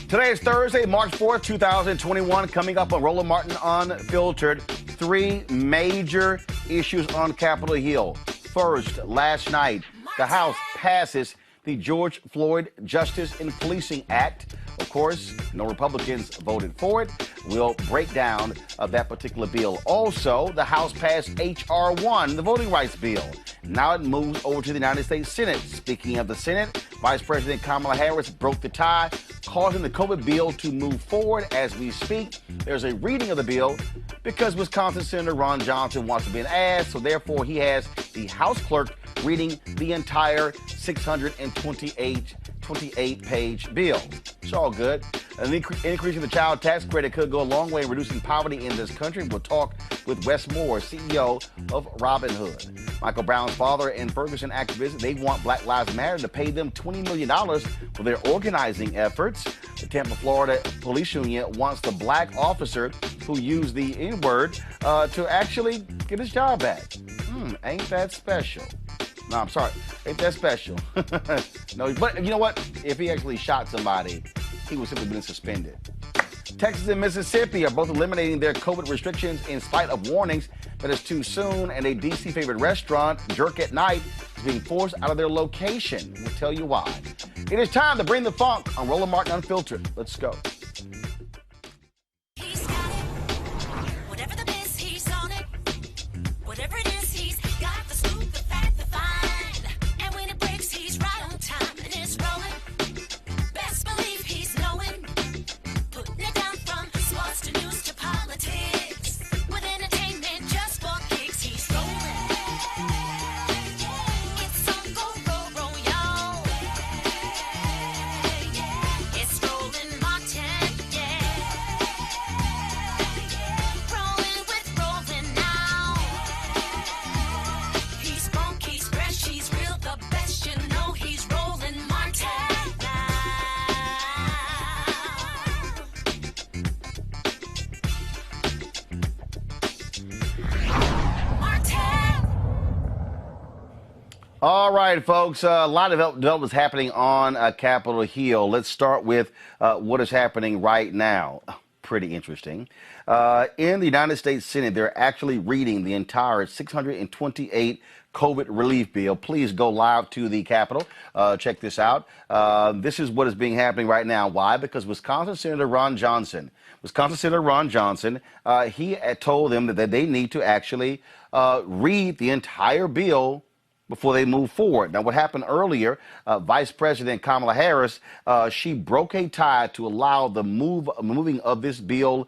Today is Thursday, March 4th, 2021. Coming up on Roland Martin Unfiltered, three major issues on Capitol Hill. First, last night, the House passes the George Floyd Justice in Policing Act. Of course, no Republicans voted for it. We'll break down that particular bill. Also, the House passed HR1, the voting rights bill. Now it moves over to the United States Senate. Speaking of the Senate, Vice President Kamala Harris broke the tie, causing the COVID bill to move forward as we speak. There's a reading of the bill because Wisconsin Senator Ron Johnson wants to be an ass, so therefore he has the House clerk reading the entire 628-page bill. It's all good. An increase in the child tax credit could go a long way in reducing poverty in this country. We'll talk with Wes Moore, CEO of Robinhood. Michael Brown's father and Ferguson activists, they want Black Lives Matter to pay them $20 million for their organizing efforts. The Tampa, Florida Police Union wants the black officer who used the N-word to actually get his job back. Ain't that special? No, I'm sorry. Ain't that special? No, but you know what? If he actually shot somebody, he would simply been suspended. Texas and Mississippi are both eliminating their COVID restrictions in spite of warnings that it's too soon, and a D.C. favorite restaurant, Jerk at Night, is being forced out of their location. We'll tell you why. It is time to bring the funk on Roland Martin Unfiltered. Let's go. All right, folks, a lot of developments happening on Capitol Hill. Let's start with what is happening right now. Pretty interesting. In the United States Senate, they're actually reading the entire 628 COVID relief bill. Please go live to the Capitol. Check this out. This is what is being happening right now. Why? Because Wisconsin Senator Ron Johnson, he told them that they need to actually read the entire bill before they move forward. Now, what happened earlier, Vice President Kamala Harris, she broke a tie to allow the moving of this bill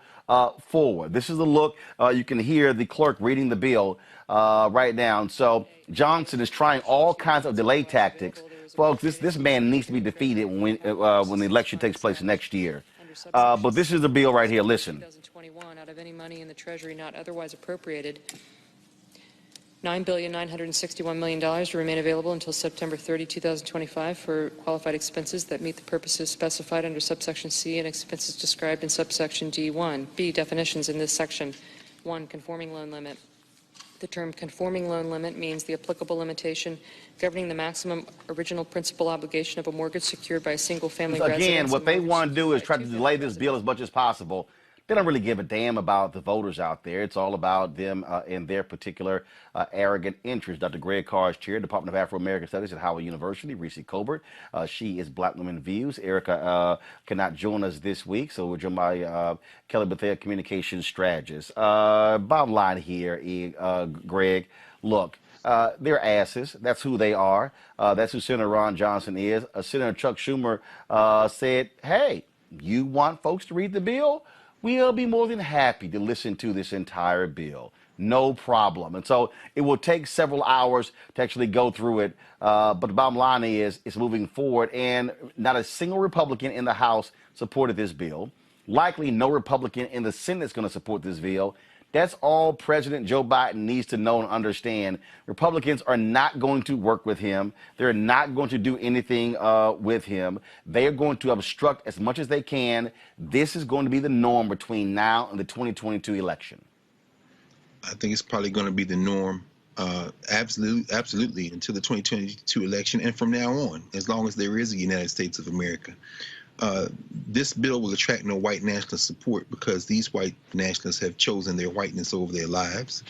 forward. This is the look. You can hear the clerk reading the bill right now. And so Johnson is trying all kinds of delay tactics. Folks, this man needs to be defeated when the election takes place next year. But this is the bill right here. Listen. 2021, out of any money in the Treasury not otherwise appropriated, $9,961 million to remain available until September 30, 2025 for qualified expenses that meet the purposes specified under subsection C and expenses described in subsection D1. B, definitions in this section. 1, conforming loan limit. The term conforming loan limit means the applicable limitation governing the maximum original principal obligation of a mortgage secured by a single-family residence. Again, what they want to do is try to delay this bill as much as possible. They don't really give a damn about the voters out there. It's all about them and their particular arrogant interests. Dr. Greg Carr is chair, Department of Afro-American Studies at Howard University. Reese Colbert, she is Black Women Views. Erica cannot join us this week, so we're joined by Kelly Bethea, communications strategist. Bottom line here, Greg, look, they're asses. That's who they are. That's who Senator Ron Johnson is. Senator Chuck Schumer said, hey, you want folks to read the bill? We'll be more than happy to listen to this entire bill. No problem. And so it will take several hours to actually go through it. But the bottom line is it's moving forward, and not a single Republican in the House supported this bill. Likely no Republican in the Senate is going to support this bill. That's all President Joe Biden needs to know and understand. Republicans are not going to work with him. They're not going to do anything with him. They are going to obstruct as much as they can. This is going to be the norm between now and the 2022 election. I think it's probably going to be the norm, absolutely, until the 2022 election and from now on, as long as there is a United States of America. this bill will attract no white nationalist support because these white nationalists have chosen their whiteness over their lives.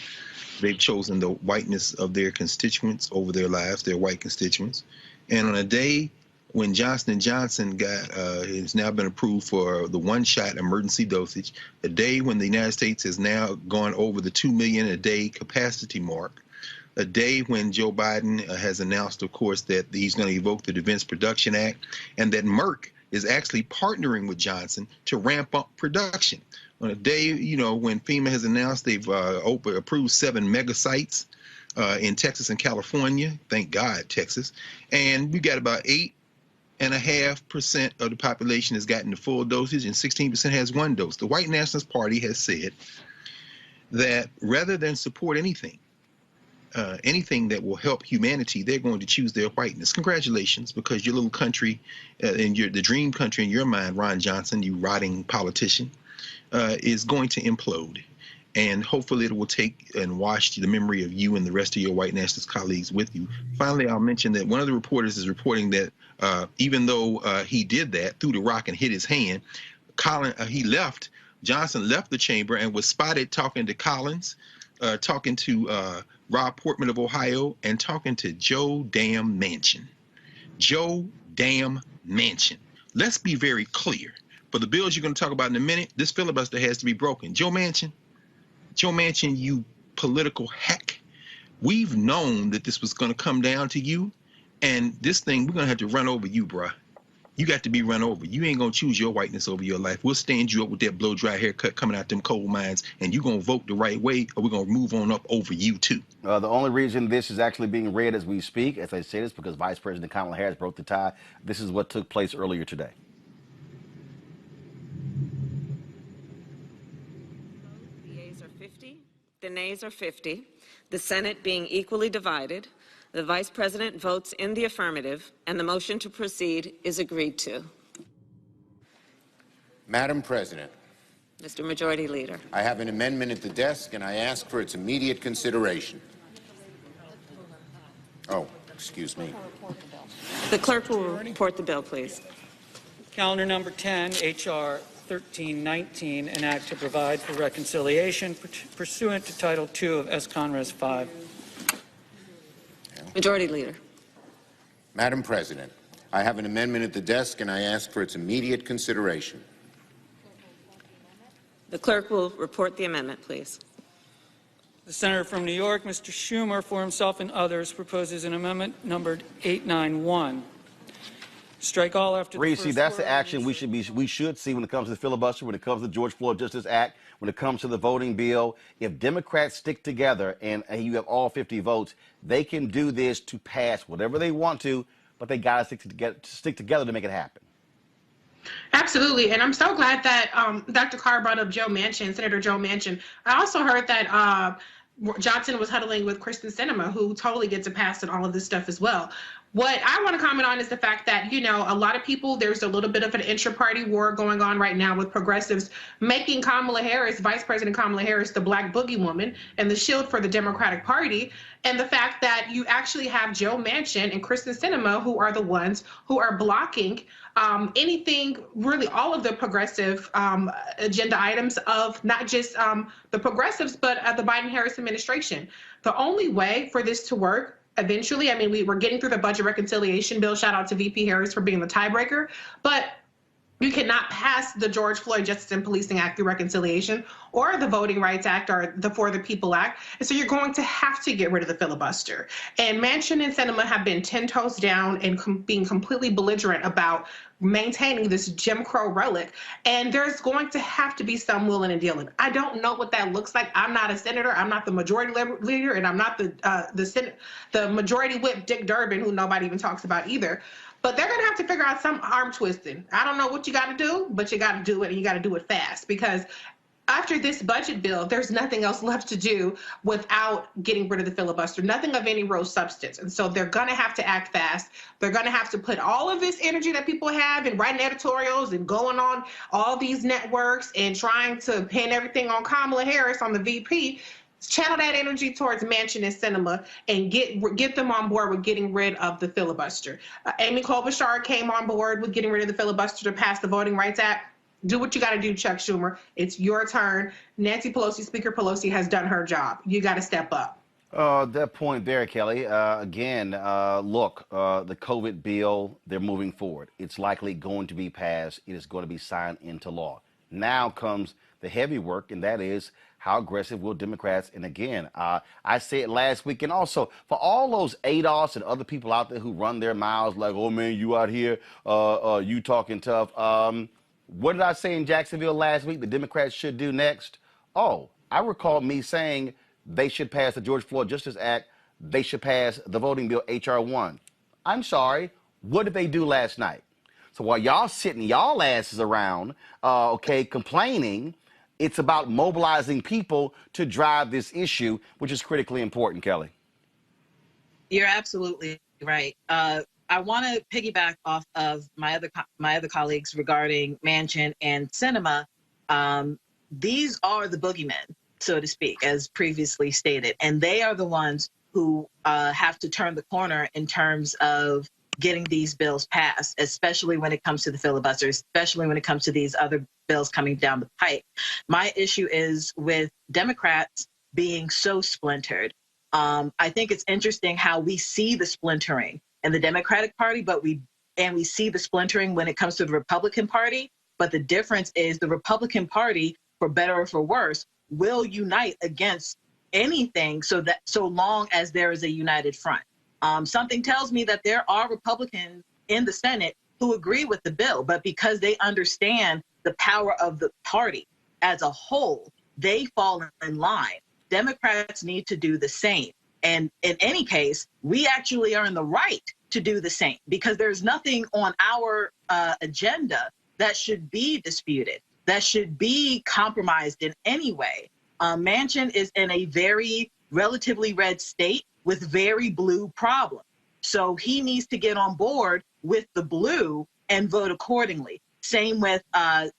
They've chosen the whiteness of their constituents over their lives, their white constituents. And on a day when Johnson & Johnson has now been approved for the one-shot emergency dosage, a day when the United States has now gone over the 2 million a day capacity mark, a day when Joe Biden has announced, of course, that he's going to evoke the Defense Production Act, and that Merck is actually partnering with Johnson to ramp up production. On a day, you know, when FEMA has announced they've approved 7 mega sites in Texas and California, thank God, Texas, and we got about 8.5% of the population has gotten the full dosage and 16% has 1 dose. The White Nationalist Party has said that rather than support anything that will help humanity, they're going to choose their whiteness. Congratulations, because your little country, the dream country in your mind, Ron Johnson, you rotting politician, is going to implode. And hopefully it will take and wash the memory of you and the rest of your white nationalist colleagues with you. Finally, I'll mention that one of the reporters is reporting that even though he did that, threw the rock and hit his hand, Johnson left the chamber and was spotted talking to Collins, talking to Rob Portman of Ohio, and talking to Joe Damn Manchin. Joe Damn Manchin. Let's be very clear. For the bills you're going to talk about in a minute, this filibuster has to be broken. Joe Manchin, you political hack. We've known that this was going to come down to you, and this thing, we're going to have to run over you, bruh. You got to be run over. You ain't going to choose your whiteness over your life. We'll stand you up with that blow-dry haircut coming out them coal mines, and you're going to vote the right way, or we're going to move on up over you, too. The only reason this is actually being read as we speak, as I say this, because Vice President Kamala Harris broke the tie. This is what took place earlier today. The yeas are 50, the nays are 50, the Senate being equally divided. The Vice President votes in the affirmative, and the motion to proceed is agreed to. Madam President, Mr. Majority Leader. I have an amendment at the desk, and I ask for its immediate consideration. Oh, excuse me. The clerk will report the bill, please. Calendar number 10, H.R. 1319, an act to provide for reconciliation pursuant to Title II of S. Conres 5. Majority Leader. Madam President, I have an amendment at the desk, and I ask for its immediate consideration. The clerk will report the amendment, please. The Senator from New York, Mr. Schumer, for himself and others, proposes an amendment numbered 891. Strike all after the Reese, first that's word. the action we should see when it comes to the filibuster, when it comes to the George Floyd Justice Act, when it comes to the voting bill. If Democrats stick together and you have all 50 votes, they can do this to pass whatever they want to, but they got to stick together to make it happen. Absolutely, and I'm so glad that Dr. Carr brought up Joe Manchin, Senator Joe Manchin. I also heard that Johnson was huddling with Kristen Sinema, who totally gets a pass on all of this stuff as well. What I want to comment on is the fact that, you know, a lot of people, there's a little bit of an intra-party war going on right now with progressives making Kamala Harris, Vice President Kamala Harris, the black boogie woman and the shield for the Democratic Party. And the fact that you actually have Joe Manchin and Kristen Sinema, who are the ones who are blocking anything, really all of the progressive agenda items of not just the progressives, but the Biden-Harris administration. The only way for this to work eventually, I mean, we were getting through the budget reconciliation bill. Shout out to VP Harris for being the tiebreaker. But you cannot pass the George Floyd Justice and Policing Act through reconciliation or the Voting Rights Act or the For the People Act. And so you're going to have to get rid of the filibuster. And Manchin and Sinema have been 10 toes down and being completely belligerent about maintaining this Jim Crow relic. And there's going to have to be some willing and dealing. I don't know what that looks like. I'm not a senator. I'm not the majority leader, and I'm not the majority whip Dick Durbin, who nobody even talks about either. But they're going to have to figure out some arm twisting. I don't know what you got to do, but you got to do it, and you got to do it fast, because after this budget bill, there's nothing else left to do without getting rid of the filibuster, nothing of any real substance. And so they're going to have to act fast. They're going to have to put all of this energy that people have in writing editorials and going on all these networks and trying to pin everything on Kamala Harris, on the VP. channel that energy towards Manchin and Sinema and get them on board with getting rid of the filibuster. Amy Klobuchar came on board with getting rid of the filibuster to pass the Voting Rights Act. Do what you got to do, Chuck Schumer. It's your turn. Nancy Pelosi, Speaker Pelosi, has done her job. You got to step up. That point there, Kelly. Again, look, the COVID bill, they're moving forward. It's likely going to be passed. It is going to be signed into law. Now comes the heavy work, and that is how aggressive will Democrats, and again, I said last week, and also for all those ADOS and other people out there who run their mouths like, oh man, you out here, you talking tough. What did I say in Jacksonville last week the Democrats should do next? Oh, I recall me saying they should pass the George Floyd Justice Act. They should pass the voting bill, HR1. I'm sorry, what did they do last night? So while y'all sitting y'all asses around, complaining, it's about mobilizing people to drive this issue, which is critically important, Kelly. You're absolutely right. I want to piggyback off of my other colleagues regarding Manchin and Sinema. These are the boogeymen, so to speak, as previously stated, and they are the ones who have to turn the corner in terms of getting these bills passed, especially when it comes to the filibuster, especially when it comes to these other bills coming down the pipe. My issue is with Democrats being so splintered. I think it's interesting how we see the splintering in the Democratic Party, and we see the splintering when it comes to the Republican Party. But the difference is the Republican Party, for better or for worse, will unite against anything so long as there is a united front. Something tells me that there are Republicans in the Senate who agree with the bill, but because they understand the power of the party as a whole, they fall in line. Democrats need to do the same. And in any case, we actually are in the right to do the same because there's nothing on our agenda that should be disputed, that should be compromised in any way. Manchin is in a very relatively red state with very blue problems. So he needs to get on board with the blue and vote accordingly. Same with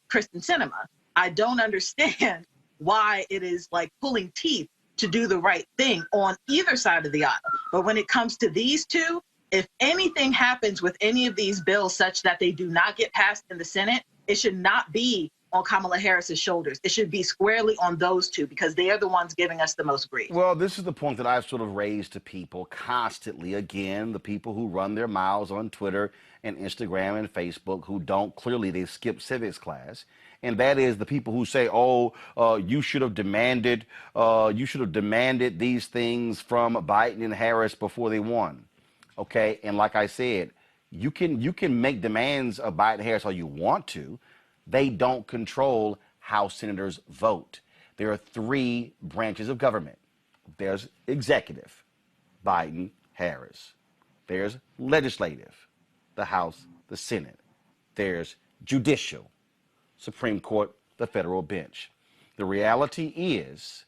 Kristen Sinema. I don't understand why it is like pulling teeth to do the right thing on either side of the aisle. But when it comes to these two, if anything happens with any of these bills such that they do not get passed in the Senate, it should not be on Kamala Harris's shoulders. It should be squarely on those two because they are the ones giving us the most grief. Well, this is the point that I've sort of raised to people constantly. Again, the people who run their mouths on Twitter and Instagram and Facebook who don't, clearly they skip civics class. And that is the people who say, oh, you should have demanded these things from Biden and Harris before they won. Okay, and like I said, you can make demands of Biden and Harris all you want to. They don't control how senators vote. There are three branches of government. There's executive, Biden, Harris. There's legislative, the House, the Senate. There's judicial, Supreme Court, the federal bench. The reality is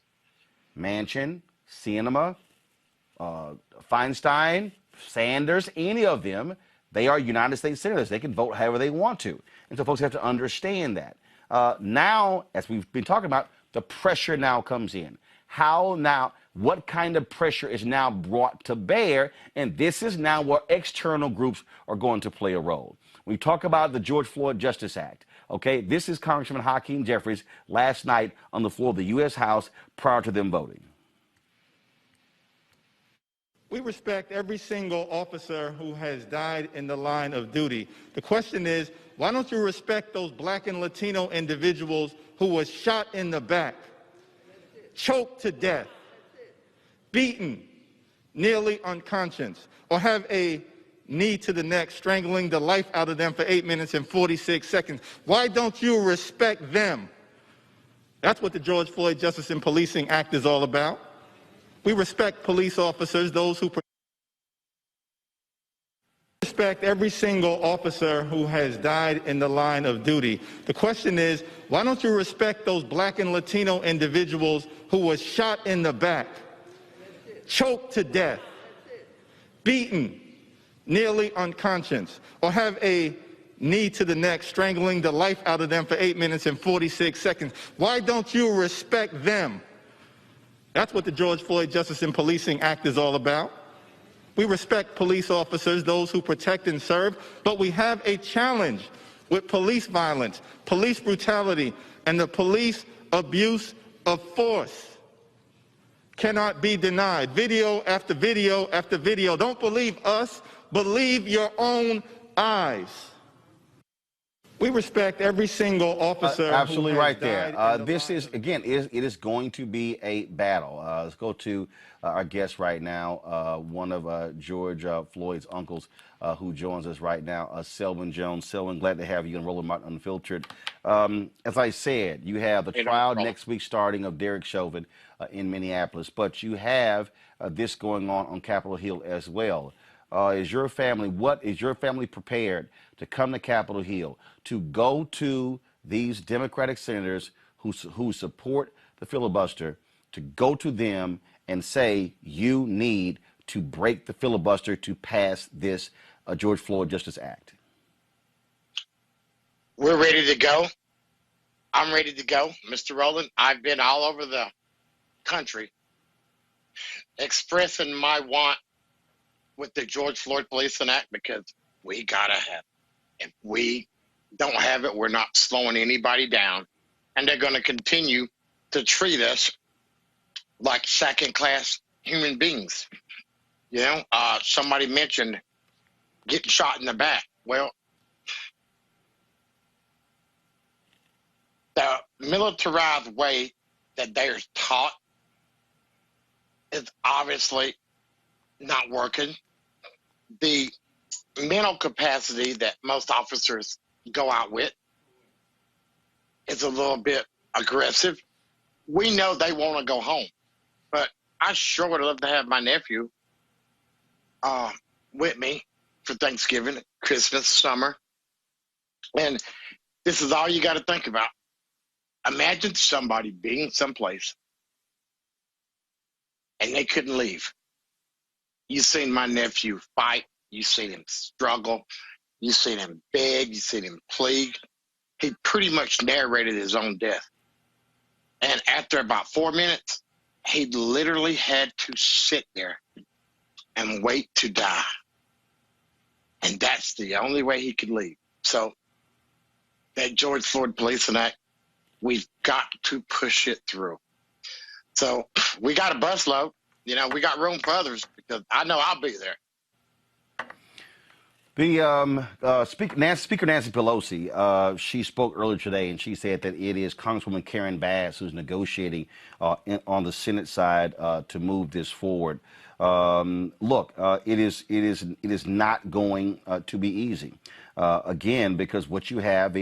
Manchin, Sinema, Feinstein, Sanders, any of them, they are United States senators. They can vote however they want to. And so folks have to understand that. Now, as we've been talking about, the pressure now comes in. What kind of pressure is now brought to bear? And this is now where external groups are going to play a role. We talk about the George Floyd Justice Act. Okay, this is Congressman Hakeem Jeffries last night on the floor of the U.S. House prior to them voting. We respect every single officer who has died in the line of duty. The question is, why don't you respect those Black and Latino individuals who were shot in the back, choked to death, beaten, nearly unconscious, or have a knee to the neck, strangling the life out of them for 8 minutes and 46 seconds? Why don't you respect them? That's what the George Floyd Justice and Policing Act is all about. We respect police officers, those who respect every single officer who has died in the line of duty. The question is, why don't you respect those Black and Latino individuals who were shot in the back, choked to death, beaten, nearly unconscious, or have a knee to the neck, strangling the life out of them for 8 minutes and 46 seconds? Why don't you respect them? That's what the George Floyd Justice and Policing Act is all about. We respect police officers, those who protect and serve, but we have a challenge with police violence, police brutality, and the police abuse of force. Cannot be denied. Video after video after video. Don't believe us, believe your own eyes. We respect every single officer. Absolutely who has right there. died This is, again, it is going to be a battle. Let's go to our guest right now, one of George Floyd's uncles who joins us right now, Selwyn Jones. Selwyn, glad to have you on Roland Martin Unfiltered. As I said, you have the trial next week starting of Derek Chauvin in Minneapolis, but you have this going on Capitol Hill as well. Is your family prepared to come to Capitol Hill, to go to these Democratic senators who support the filibuster, to go to them and say, you need to break the filibuster to pass this George Floyd Justice Act? We're ready to go. I'm ready to go. Mr. Roland, I've been all over the country expressing my want with the George Floyd Policing Act, because we gotta have it. If we don't have it, we're not slowing anybody down, and they're going to continue to treat us like second-class human beings. You know, somebody mentioned getting shot in the back. Well, the militarized way that they're taught is obviously not working. The mental capacity that most officers go out with is a little bit aggressive. We know they want to go home, but I sure would love to have my nephew with me for Thanksgiving, Christmas, summer. And this is all you got to think about. Imagine somebody being someplace and they couldn't leave. You've seen my nephew fight. You've seen him struggle. You've seen him beg. You've seen him plead. He pretty much narrated his own death. And after about 4 minutes, he literally had to sit there and wait to die. And that's the only way he could leave. So that George Floyd Policing Act, we've got to push it through. So we got a busload. You know, we got room for others, because I know I'll be there. The Speaker Nancy Pelosi, she spoke earlier today, and she said that it is Congresswoman Karen Bass who's negotiating on the Senate side to move this forward. Look, it is not going to be easy. Again, because what you have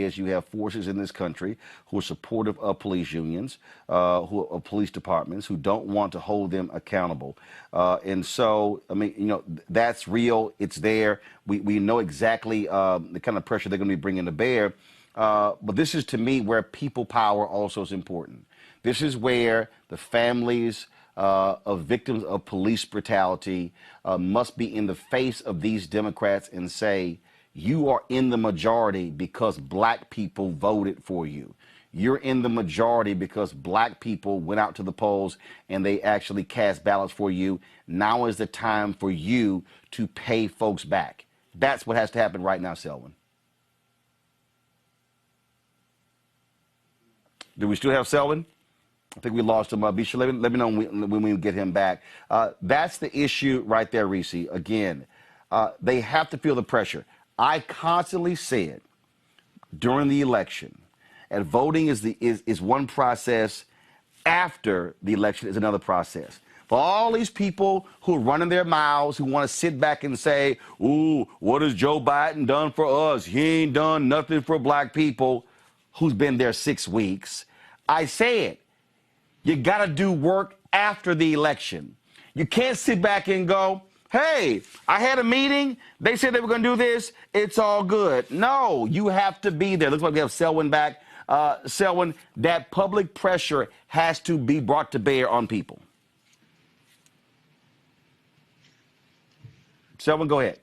forces in this country who are supportive of police unions, of police departments, who don't want to hold them accountable. And so, I mean, you know, that's real. It's there. We know exactly the kind of pressure they're going to be bringing to bear. But this is, to me, where people power also is important. This is where the families of victims of police brutality must be in the face of these Democrats and say, you are in the majority because black people voted for you. You're in the majority because black people went out to the polls and they actually cast ballots for you. Now is the time for you to pay folks back. That's what has to happen right now, Selwyn. Do we still have Selwyn? I think we lost him. Be sure, let me know when we get him back. That's the issue right there, Reese. Again, they have to feel the pressure. I constantly said during the election, and voting is one process, after the election is another process. For all these people who are running their mouths, who want to sit back and say, ooh, what has Joe Biden done for us? He ain't done nothing for black people. Who's been there 6 weeks? I said, you got to do work after the election. You can't sit back and go, hey, I had a meeting. They said they were going to do this. It's all good. No, you have to be there. Looks like we have Selwyn back. Selwyn, that public pressure has to be brought to bear on people. Selwyn, go ahead.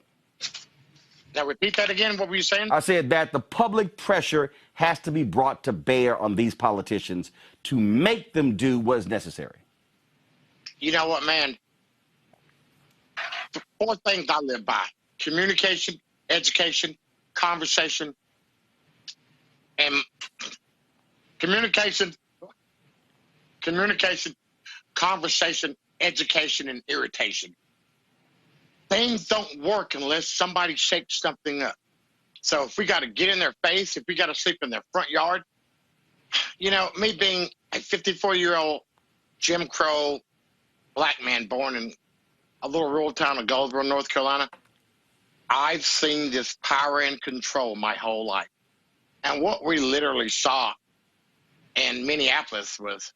Now, repeat that again. What were you saying? I said that the public pressure has to be brought to bear on these politicians to make them do what is necessary. You know what, man? The 4 things I live by: communication, education, conversation, and communication, conversation, education, and irritation. Things don't work unless somebody shakes something up. So if we got to get in their face, if we got to sleep in their front yard, you know, me being a 54-year-old Jim Crow black man born in a little rural town of Goldsboro, North Carolina, I've seen this power and control my whole life. And what we literally saw in Minneapolis was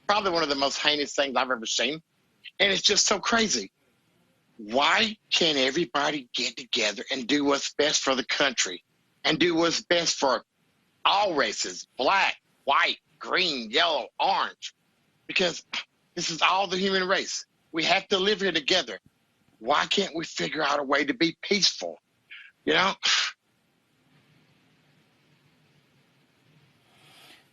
probably one of the most heinous things I've ever seen. And it's just so crazy. Why can't everybody get together and do what's best for the country and do what's best for all races, black, white, green, yellow, orange? Because this is all the human race. We have to live here together. Why can't we figure out a way to be peaceful? You know?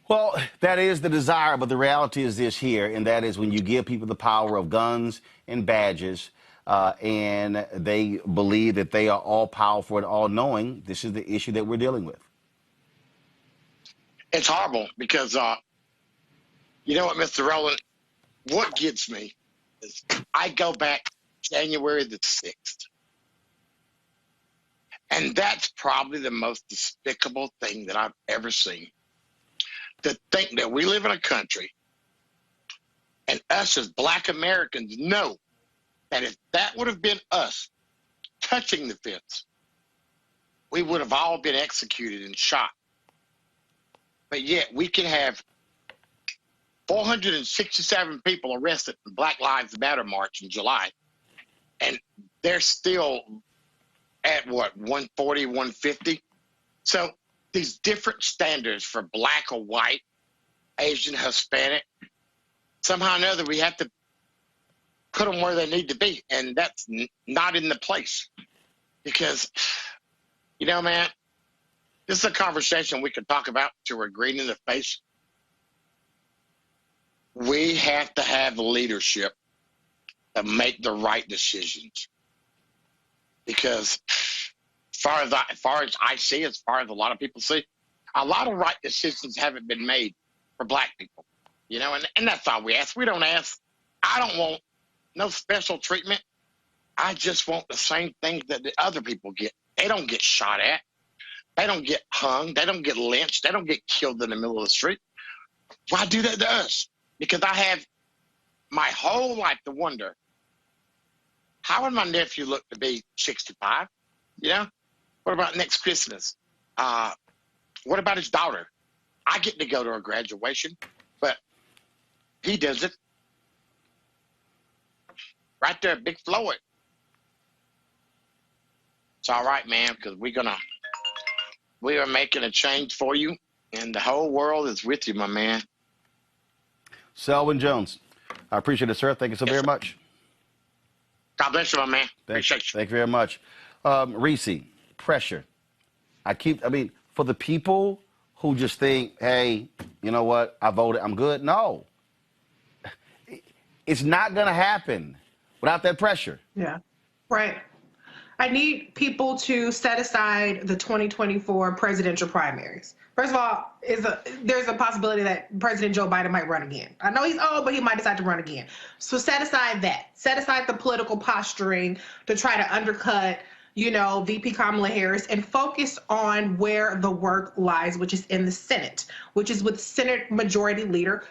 Well, that is the desire, but the reality is this here, and that is when you give people the power of guns and badges, and they believe that they are all powerful and all knowing, this is the issue that we're dealing with. It's horrible because, you know what, Mr. Roland, what gets me is I go back January the 6th. And that's probably the most despicable thing that I've ever seen. To think that we live in a country and us as black Americans know that if that would have been us touching the fence, we would have all been executed and shot. But yet we can have 467 people arrested in Black Lives Matter March in July, and they're still at what, 140, 150? So these different standards for black or white, Asian, Hispanic, somehow or another we have to put them where they need to be, and that's not in the place. Because, you know, man, this is a conversation we could talk about till we're green in the face. We have to have leadership to make the right decisions. Because as far as I see, as far as a lot of people see, a lot of right decisions haven't been made for black people. You know, and that's all we ask. We don't ask. I don't want no special treatment. I just want the same things that the other people get. They don't get shot at. They don't get hung. They don't get lynched. They don't get killed in the middle of the street. Why do that to us? Because I have my whole life to wonder, how would my nephew look to be 65? You know? What about next Christmas? What about his daughter? I get to go to her graduation, but he doesn't. Right there, Big Floyd. It's all right, man, because we are making a change for you, and the whole world is with you, my man. Selwyn Jones, I appreciate it, sir. Thank you so very much. God bless you, my man. Appreciate you. Thank you very much. Reese, pressure. I mean, for the people who just think, hey, you know what, I voted, I'm good. No. It's not going to happen without that pressure. Yeah, right. I need people to set aside the 2024 presidential primaries. First of all, there's a possibility that President Joe Biden might run again. I know he's old, but he might decide to run again. So set aside that. Set aside the political posturing to try to undercut, you know, VP Kamala Harris, and focus on where the work lies, which is in the Senate, which is with Senate Majority Leader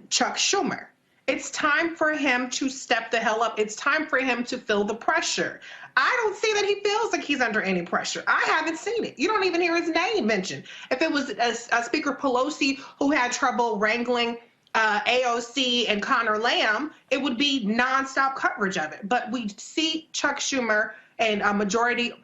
Chuck Schumer. It's time for him to step the hell up. It's time for him to feel the pressure. I don't see that he feels like he's under any pressure. I haven't seen it. You don't even hear his name mentioned. If it was Speaker Pelosi who had trouble wrangling AOC and Connor Lamb, it would be nonstop coverage of it. But we see Chuck Schumer and Majority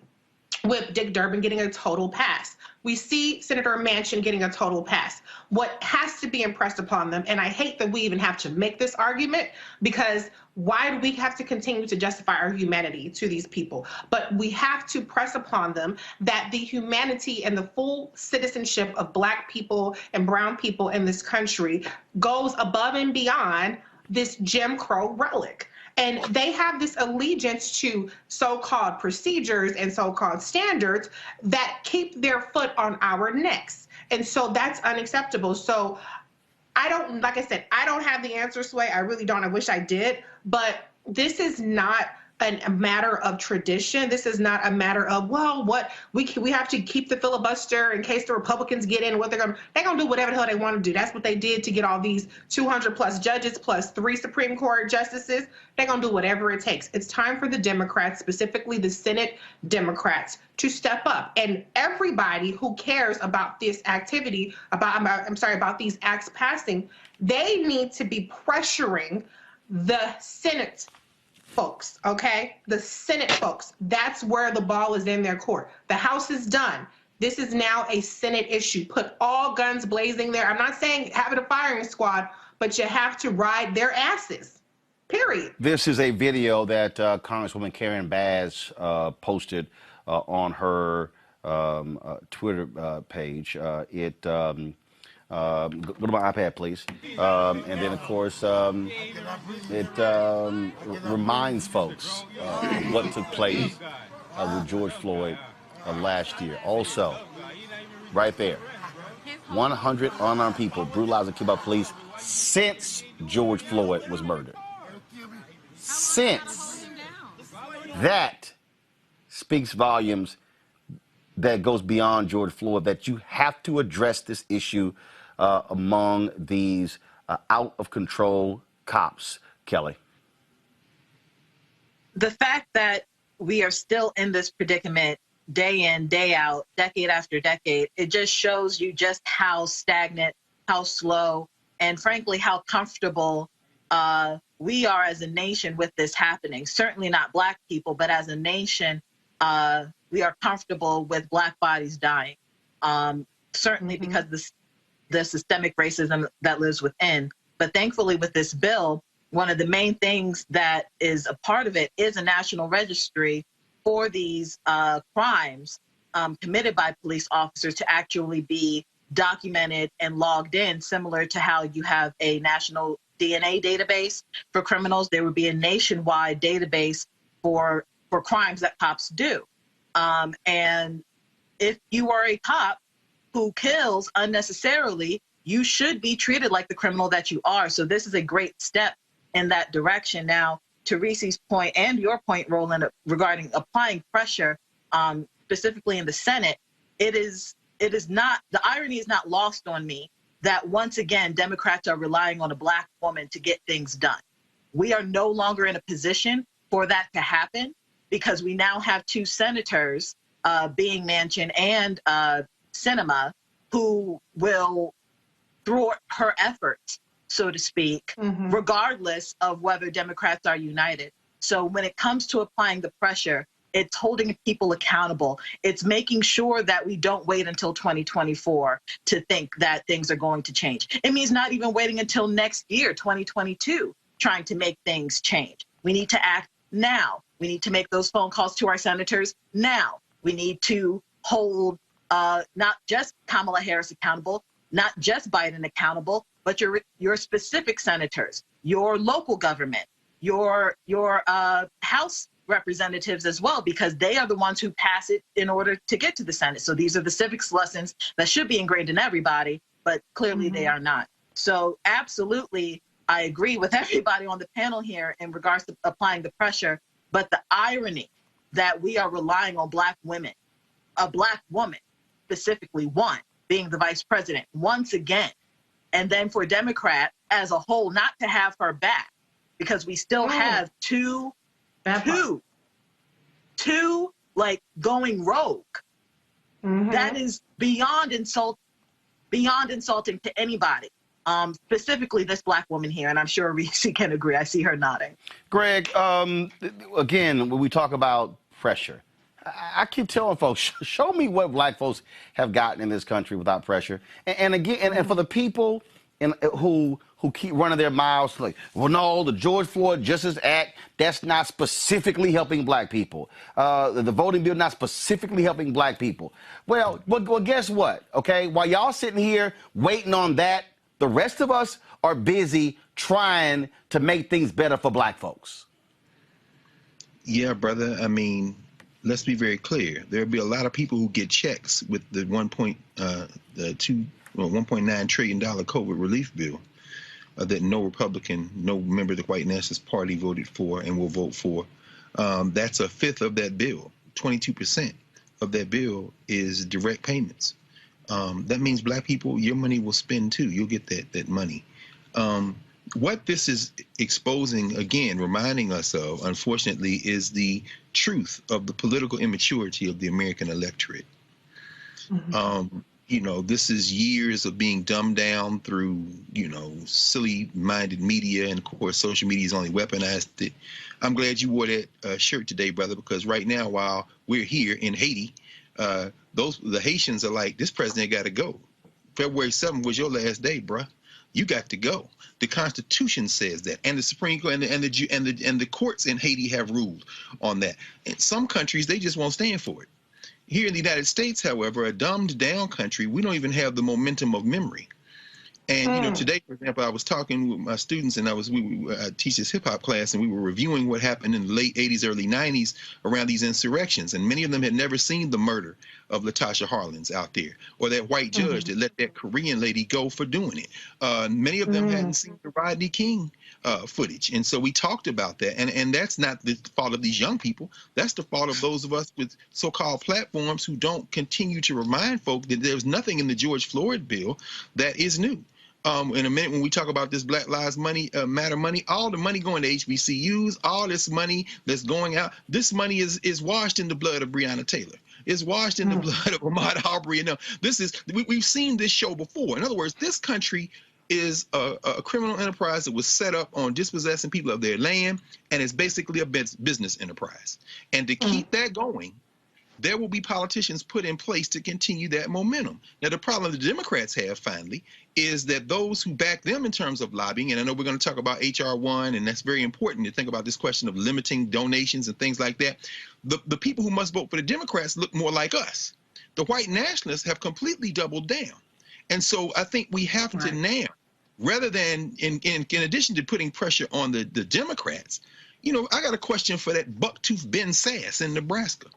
Whip Dick Durbin getting a total pass. We see Senator Manchin getting a total pass. What has to be impressed upon them, and I hate that we even have to make this argument, because why do we have to continue to justify our humanity to these people? But we have to press upon them that the humanity and the full citizenship of black people and brown people in this country goes above and beyond this Jim Crow relic. And they have this allegiance to so-called procedures and so-called standards that keep their foot on our necks. And so that's unacceptable. So I don't, like I said, I don't have the answer, Sway. I really don't. I wish I did. But this is not a matter of tradition. This is not a matter of, well, what we have to keep the filibuster in case the Republicans get in. What they're gonna do whatever the hell they want to do. That's what they did to get all these 200 plus judges plus 3 Supreme Court justices. They're gonna do whatever it takes. It's time for the Democrats, specifically the Senate Democrats, to step up. And everybody who cares about this activity, about these acts passing, they need to be pressuring the Senate folks, okay? The Senate folks. That's where the ball is in their court. The House is done. This is now a Senate issue. Put all guns blazing there. I'm not saying have it a firing squad, but you have to ride their asses, period. This is a video that Congresswoman Karen Bass posted on her Twitter page. Go to my iPad, please. And then, of course, it reminds folks what took place with George Floyd last year. Also, right there, 100 unarmed people brutalized and killed by police since George Floyd was murdered. Since. That speaks volumes that goes beyond George Floyd, that you have to address this issue among these out-of-control cops, Kelly. The fact that we are still in this predicament day in, day out, decade after decade, it just shows you just how stagnant, how slow, and frankly, how comfortable we are as a nation with this happening. Certainly not Black people, but as a nation, we are comfortable with Black bodies dying, certainly because the systemic racism that lives within. But thankfully with this bill, one of the main things that is a part of it is a national registry for these crimes committed by police officers to actually be documented and logged in, similar to how you have a national DNA database for criminals. There would be a nationwide database for crimes that cops do. And if you are a cop who kills unnecessarily, you should be treated like the criminal that you are. So this is a great step in that direction. Now, to Reese's point and your point, Roland, regarding applying pressure, specifically in the Senate, it is not, the irony is not lost on me that once again, Democrats are relying on a Black woman to get things done. We are no longer in a position for that to happen because we now have 2 senators, being Manchin and Sinema, who will thwart her efforts, so to speak, regardless of whether Democrats are united. So when it comes to applying the pressure, it's holding people accountable. It's making sure that we don't wait until 2024 to think that things are going to change. It means not even waiting until next year, 2022, trying to make things change. We need to act now. We need to make those phone calls to our senators now. We need to hold not just Kamala Harris accountable, not just Biden accountable, but your specific senators, your local government, your House representatives as well, because they are the ones who pass it in order to get to the Senate. So these are the civics lessons that should be ingrained in everybody, but clearly they are not. So absolutely, I agree with everybody on the panel here in regards to applying the pressure, but the irony that we are relying on Black women, a Black woman, specifically one, being the vice president, once again, and then for Democrat as a whole not to have her back, because we still have two like going rogue. That is beyond insulting to anybody, specifically this Black woman here, and I'm sure Reese can agree. I see her nodding. Greg, again, when we talk about pressure, I keep telling folks, show me what Black folks have gotten in this country without pressure. And again, and for the people who keep running their mouths like, well, no, the George Floyd Justice Act, that's not specifically helping Black people. The voting bill not specifically helping Black people. Well, guess what? Okay, while y'all sitting here waiting on that, the rest of us are busy trying to make things better for black folks? Yeah, brother. I mean, let's be very clear. There'll be a lot of people who get checks with the $1.9 trillion COVID relief bill that no Republican, no member of the White Nationalist Party voted for and will vote for. That's a fifth of that bill. 22% of that bill is direct payments. That means black people, your money will spend too. You'll get that money. What this is exposing, again, reminding us of, unfortunately, is the truth of the political immaturity of the American electorate. You know, this is years of being dumbed down through, you know, silly-minded media, and of course, social media has only weaponized it. I'm glad you wore that shirt today, brother, because right now, while we're here in Haiti, the Haitians are like, this president got to go. February 7th was your last day, bruh. You got to go. The Constitution says that, and the Supreme Court and the courts in Haiti have ruled on that. In some countries, they just won't stand for it. Here in the United States, however, a dumbed down country, we don't even have the momentum of memory. And you know, today, for example, I was talking with my students, and I teach this hip hop class, and we were reviewing what happened in the late 80s, early 90s around these insurrections, and many of them had never seen the murder of Latasha Harlins out there, or that white judge that let that Korean lady go for doing it. Many of them hadn't seen the Rodney King footage, and so we talked about that, and that's not the fault of these young people. That's the fault of those of us with so-called platforms who don't continue to remind folk that there's nothing in the George Floyd bill that is new. In a minute, when we talk about this Black Lives Matter money, all the money going to HBCUs, all this money that's going out, this money is washed in the blood of Breonna Taylor. It's washed in the blood of Ahmaud Arbery. And we've seen this show before. In other words, this country is a criminal enterprise that was set up on dispossessing people of their land, and it's basically a business enterprise. And to keep that going, there will be politicians put in place to continue that momentum. Now, the problem the Democrats have, finally, is that those who back them in terms of lobbying, and I know we're going to talk about HR1, and that's very important to think about this question of limiting donations and things like that. The people who must vote for the Democrats look more like us. The white nationalists have completely doubled down. And so I think we have to now, rather than, in addition to putting pressure on the Democrats, you know, I got a question for that bucktooth Ben Sass in Nebraska.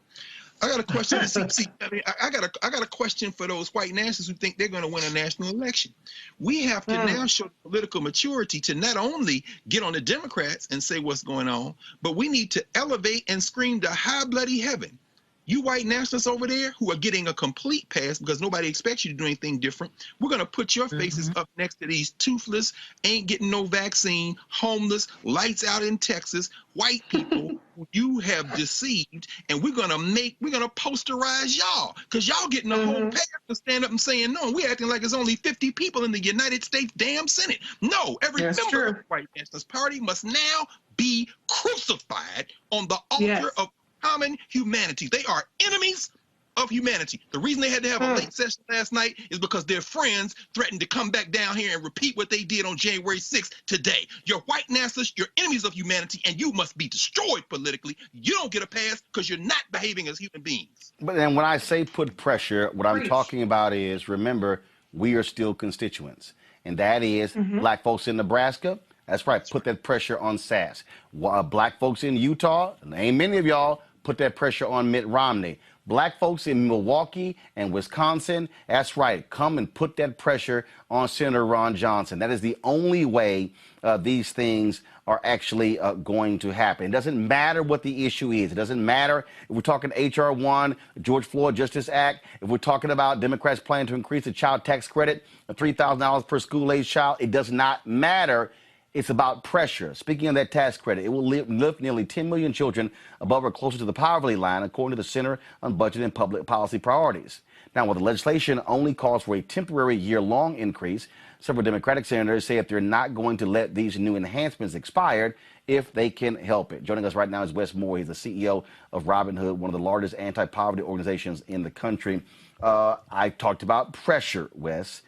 I got a question. I got a question for those white nationalists who think they're going to win a national election. We have to now show political maturity to not only get on the Democrats and say what's going on, but we need to elevate and scream to high bloody heaven. You white nationalists over there who are getting a complete pass because nobody expects you to do anything different, we're going to put your faces up next to these toothless, ain't getting no vaccine, homeless, lights out in Texas, white people who you have deceived, and we're going to posterize y'all because y'all getting a whole pass to stand up and saying no. We're acting like there's only 50 people in the United States damn Senate. No, every member of the White Nationalist Party must now be crucified on the altar of common humanity. They are enemies of humanity. The reason they had to have a late session last night is because their friends threatened to come back down here and repeat what they did on January 6th today. You're white nationalists, you're enemies of humanity, and you must be destroyed politically. You don't get a pass because you're not behaving as human beings. But then when I say put pressure, what I'm talking about is, remember, we are still constituents. And that is black folks in Nebraska. That's right. Put that pressure on Sass. Black folks in Utah, and ain't many of y'all, put that pressure on Mitt Romney. Black folks in Milwaukee and Wisconsin, that's right. Come and put that pressure on Senator Ron Johnson. That is the only way these things are actually going to happen. It doesn't matter what the issue is. It doesn't matter if we're talking HR1, George Floyd Justice Act, if we're talking about Democrats planning to increase the child tax credit, $3,000 per school-age child. It does not matter. It's about pressure. Speaking of that tax credit, it will lift nearly 10 million children above or closer to the poverty line, according to the Center on Budget and Public Policy Priorities. Now, while the legislation only calls for a temporary year-long increase, several Democratic senators say that they're not going to let these new enhancements expire if they can help it. Joining us right now is Wes Moore. He's the CEO of Robin Hood, one of the largest anti-poverty organizations in the country. I talked about pressure, Wes.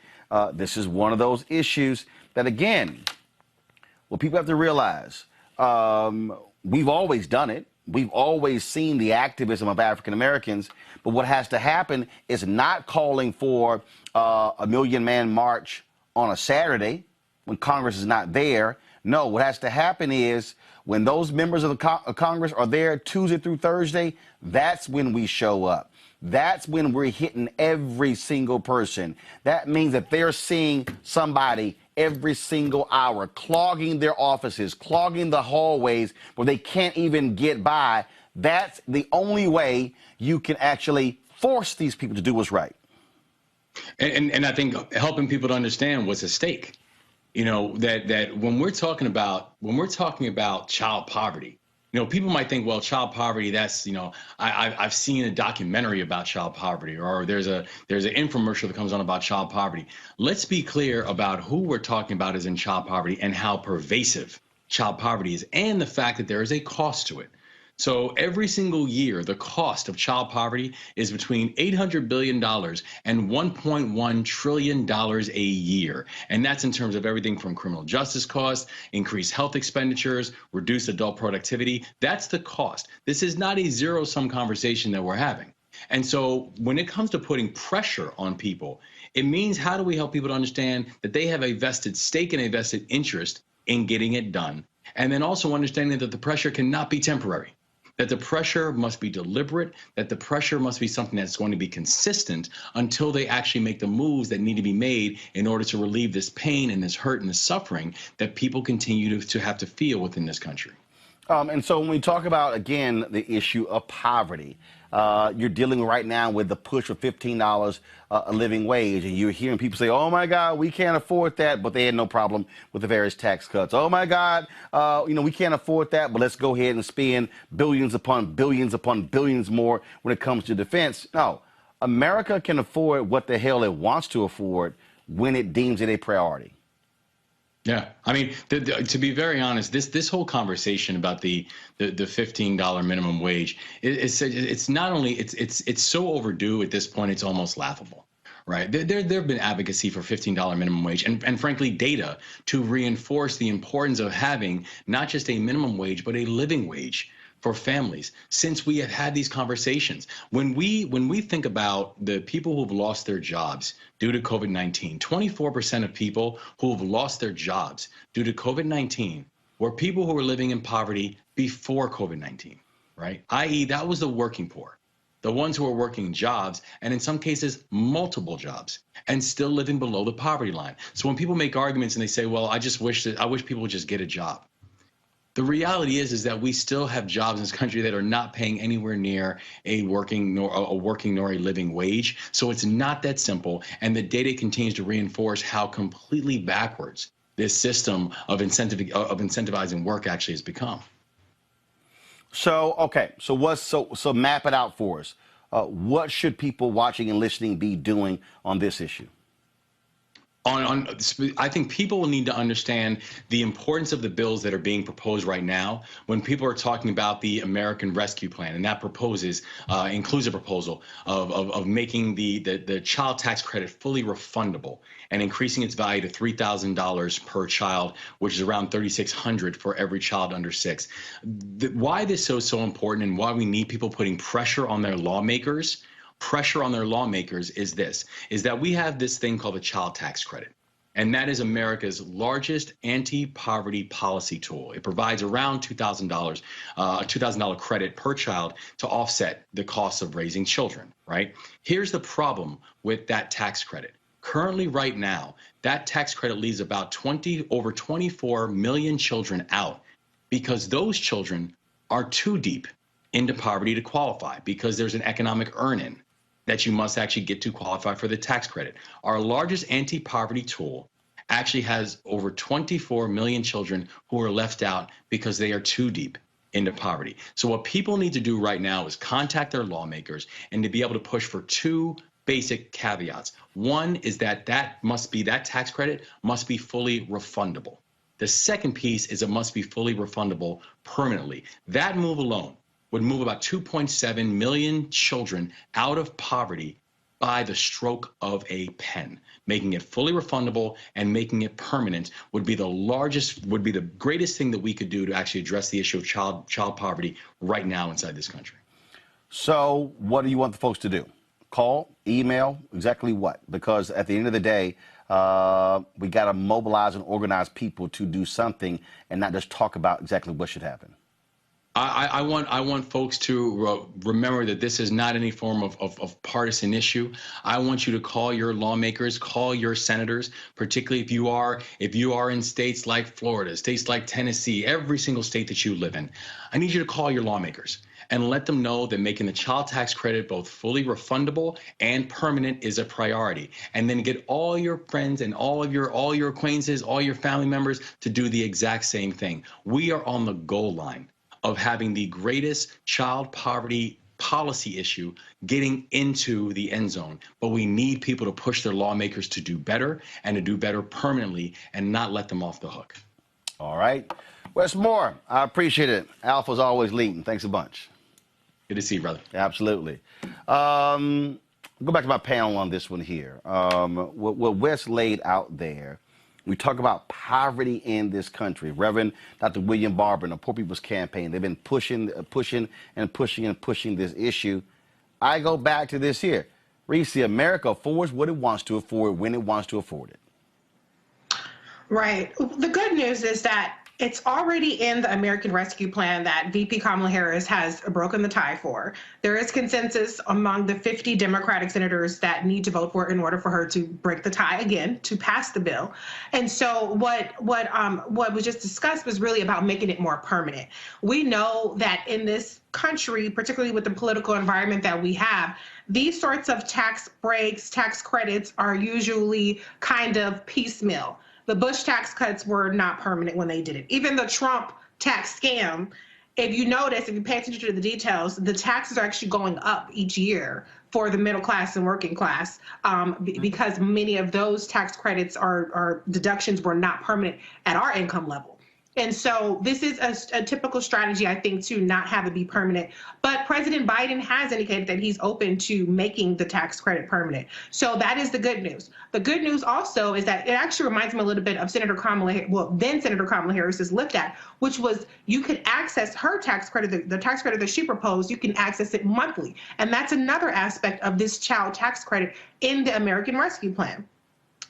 This is one of those issues that, again, well, people have to realize we've always done it. We've always seen the activism of African Americans. But what has to happen is not calling for a million-man march on a Saturday when Congress is not there. No, what has to happen is when those members of the Congress are there Tuesday through Thursday, that's when we show up. That's when we're hitting every single person. That means that they're seeing somebody every single hour, clogging their offices, clogging the hallways where they can't even get by. That's the only way you can actually force these people to do what's right. And I think helping people to understand what's at stake. You know, that when we're talking about child poverty, you know, people might think, well, child poverty, that's, you know, I've seen a documentary about child poverty, or there's an infomercial that comes on about child poverty. Let's be clear about who we're talking about is in child poverty and how pervasive child poverty is, and the fact that there is a cost to it. So every single year, the cost of child poverty is between $800 billion and $1.1 trillion a year. And that's in terms of everything from criminal justice costs, increased health expenditures, reduced adult productivity. That's the cost. This is not a zero-sum conversation that we're having. And so when it comes to putting pressure on people, it means how do we help people to understand that they have a vested stake and a vested interest in getting it done. And then also understanding that the pressure cannot be temporary, that the pressure must be deliberate, that the pressure must be something that's going to be consistent until they actually make the moves that need to be made in order to relieve this pain and this hurt and this suffering that people continue to have to feel within this country. And so when we talk about, again, the issue of poverty, you're dealing right now with the push for $15 a living wage, and you're hearing people say, oh, my God, we can't afford that, but they had no problem with the various tax cuts. Oh, my God, you know, we can't afford that, but let's go ahead and spend billions upon billions more when it comes to defense. No, America can afford what the hell it wants to afford when it deems it a priority. Yeah, I mean, to be very honest, this whole conversation about the $15 minimum wage, it's not only it's so overdue at this point, it's almost laughable, right? There have been advocacy for $15 minimum wage and frankly data to reinforce the importance of having not just a minimum wage but a living wage for families since we have had these conversations. When we think about the people who've lost their jobs due to COVID-19, 24% of people who have lost their jobs due to COVID-19 were people who were living in poverty before COVID-19, right? i.e. that was the working poor, the ones who are working jobs, and in some cases multiple jobs, and still living below the poverty line. So when people make arguments and they say, well, I wish people would just get a job. The reality is that we still have jobs in this country that are not paying anywhere near a working nor a living wage. So it's not that simple. And the data continues to reinforce how completely backwards this system of incentivizing work actually has become. So, okay, so map it out for us. What should people watching and listening be doing on this issue? I think people will need to understand the importance of the bills that are being proposed right now when people are talking about the American Rescue Plan, and that includes a proposal of making the child tax credit fully refundable and increasing its value to $3,000 per child, which is around $3,600 for every child under 6. Why this is so important and why we need people putting pressure on their lawmakers is that we have this thing called the child tax credit. And that is America's largest anti-poverty policy tool. It provides around $2,000, a $2,000 credit per child to offset the cost of raising children, right? Here's the problem with that tax credit. Currently, right now, that tax credit leaves about over 24 million children out because those children are too deep into poverty to qualify because there's an economic earn-in that you must actually get to qualify for the tax credit. Our largest anti-poverty tool actually has over 24 million children who are left out because they are too deep into poverty. So what people need to do right now is contact their lawmakers and to be able to push for 2 basic caveats. One is that that tax credit must be fully refundable. The second piece is it must be fully refundable permanently. That move alone would move about 2.7 million children out of poverty by the stroke of a pen. Making it fully refundable and making it permanent would be the greatest thing that we could do to actually address the issue of child poverty right now inside this country. So what do you want the folks to do? Call, email, exactly what? Because at the end of the day, We got to mobilize and organize people to do something and not just talk about exactly what should happen. I want folks to remember that this is not any form of partisan issue. I want you to call your lawmakers, call your senators, particularly if you are in states like Florida, states like Tennessee, every single state that you live in. I need you to call your lawmakers and let them know that making the child tax credit both fully refundable and permanent is a priority. And then get all your friends and all your acquaintances, all your family members to do the exact same thing. We are on the goal line of having the greatest child poverty policy issue getting into the end zone. But we need people to push their lawmakers to do better and to do better permanently and not let them off the hook. All right. Wes Moore, I appreciate it. Alpha's always leading. Thanks a bunch. Good to see you, brother. Absolutely. Go back to my panel on this one here. What Wes laid out there, we talk about poverty in this country. Reverend Dr. William Barber and the Poor People's Campaign, they've been pushing this issue. I go back to this here. Reese, America affords what it wants to afford when it wants to afford it. Right. The good news is that it's already in the American Rescue Plan that VP Kamala Harris has broken the tie for. There is consensus among the 50 Democratic senators that need to vote for it in order for her to break the tie again, to pass the bill. And so what was just discussed was really about making it more permanent. We know that in this country, particularly with the political environment that we have, these sorts of tax breaks, tax credits are usually kind of piecemeal. The Bush tax cuts were not permanent when they did it. Even the Trump tax scam, if you notice, if you pay attention to the details, the taxes are actually going up each year for the middle class and working class because many of those tax credits or deductions were not permanent at our income level. And so this is a typical strategy, I think, to not have it be permanent. But President Biden has indicated that he's open to making the tax credit permanent. So that is the good news. The good news also is that it actually reminds me a little bit of Senator Kamala Harris's Lift Act, which was you could access her tax credit, the tax credit that she proposed, you can access it monthly. And that's another aspect of this child tax credit in the American Rescue Plan.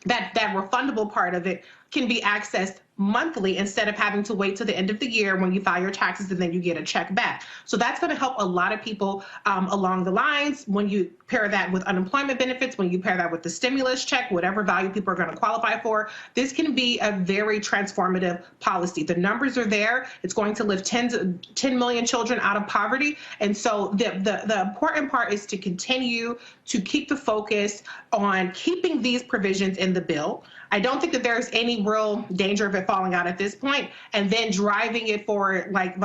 That refundable part of it can be accessed monthly instead of having to wait till the end of the year when you file your taxes and then you get a check back. So that's going to help a lot of people along the lines. When you pair that with unemployment benefits, when you pair that with the stimulus check, whatever value people are going to qualify for, this can be a very transformative policy. The numbers are there. It's going to lift 10 million children out of poverty. And so the important part is to continue to keep the focus on keeping these provisions in the bill. I don't think that there's any real danger of it falling out at this point, and then driving it forward, like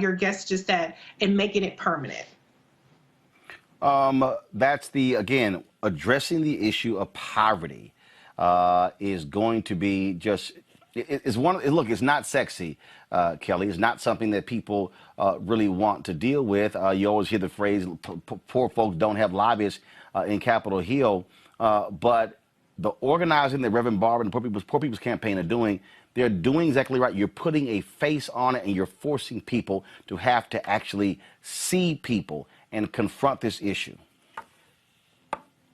your guest just said, and making it permanent. That's again, addressing the issue of poverty is going to be just, look, it's not sexy, Kelly. It's not something that people really want to deal with. You always hear the phrase, poor folks don't have lobbyists in Capitol Hill, but the organizing that Reverend Barber and the Poor People's Campaign are doing, they're doing exactly right. You're putting a face on it and you're forcing people to have to actually see people and confront this issue.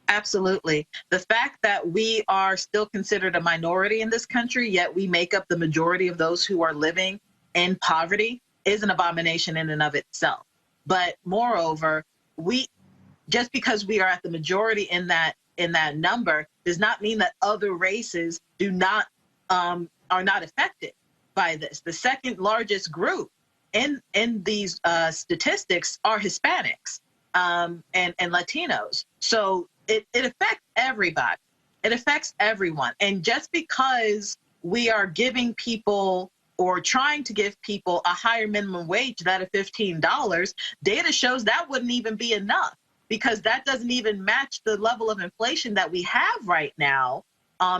Absolutely. The fact that we are still considered a minority in this country, yet we make up the majority of those who are living in poverty, is an abomination in and of itself. But moreover, just because we are at the majority in that number does not mean that other races are not affected by this. The second largest group in these statistics are Hispanics and Latinos. So it affects everybody. It affects everyone. And just because we are giving people or trying to give people a higher minimum wage, that of $15, data shows that wouldn't even be enough, because that doesn't even match the level of inflation that we have right now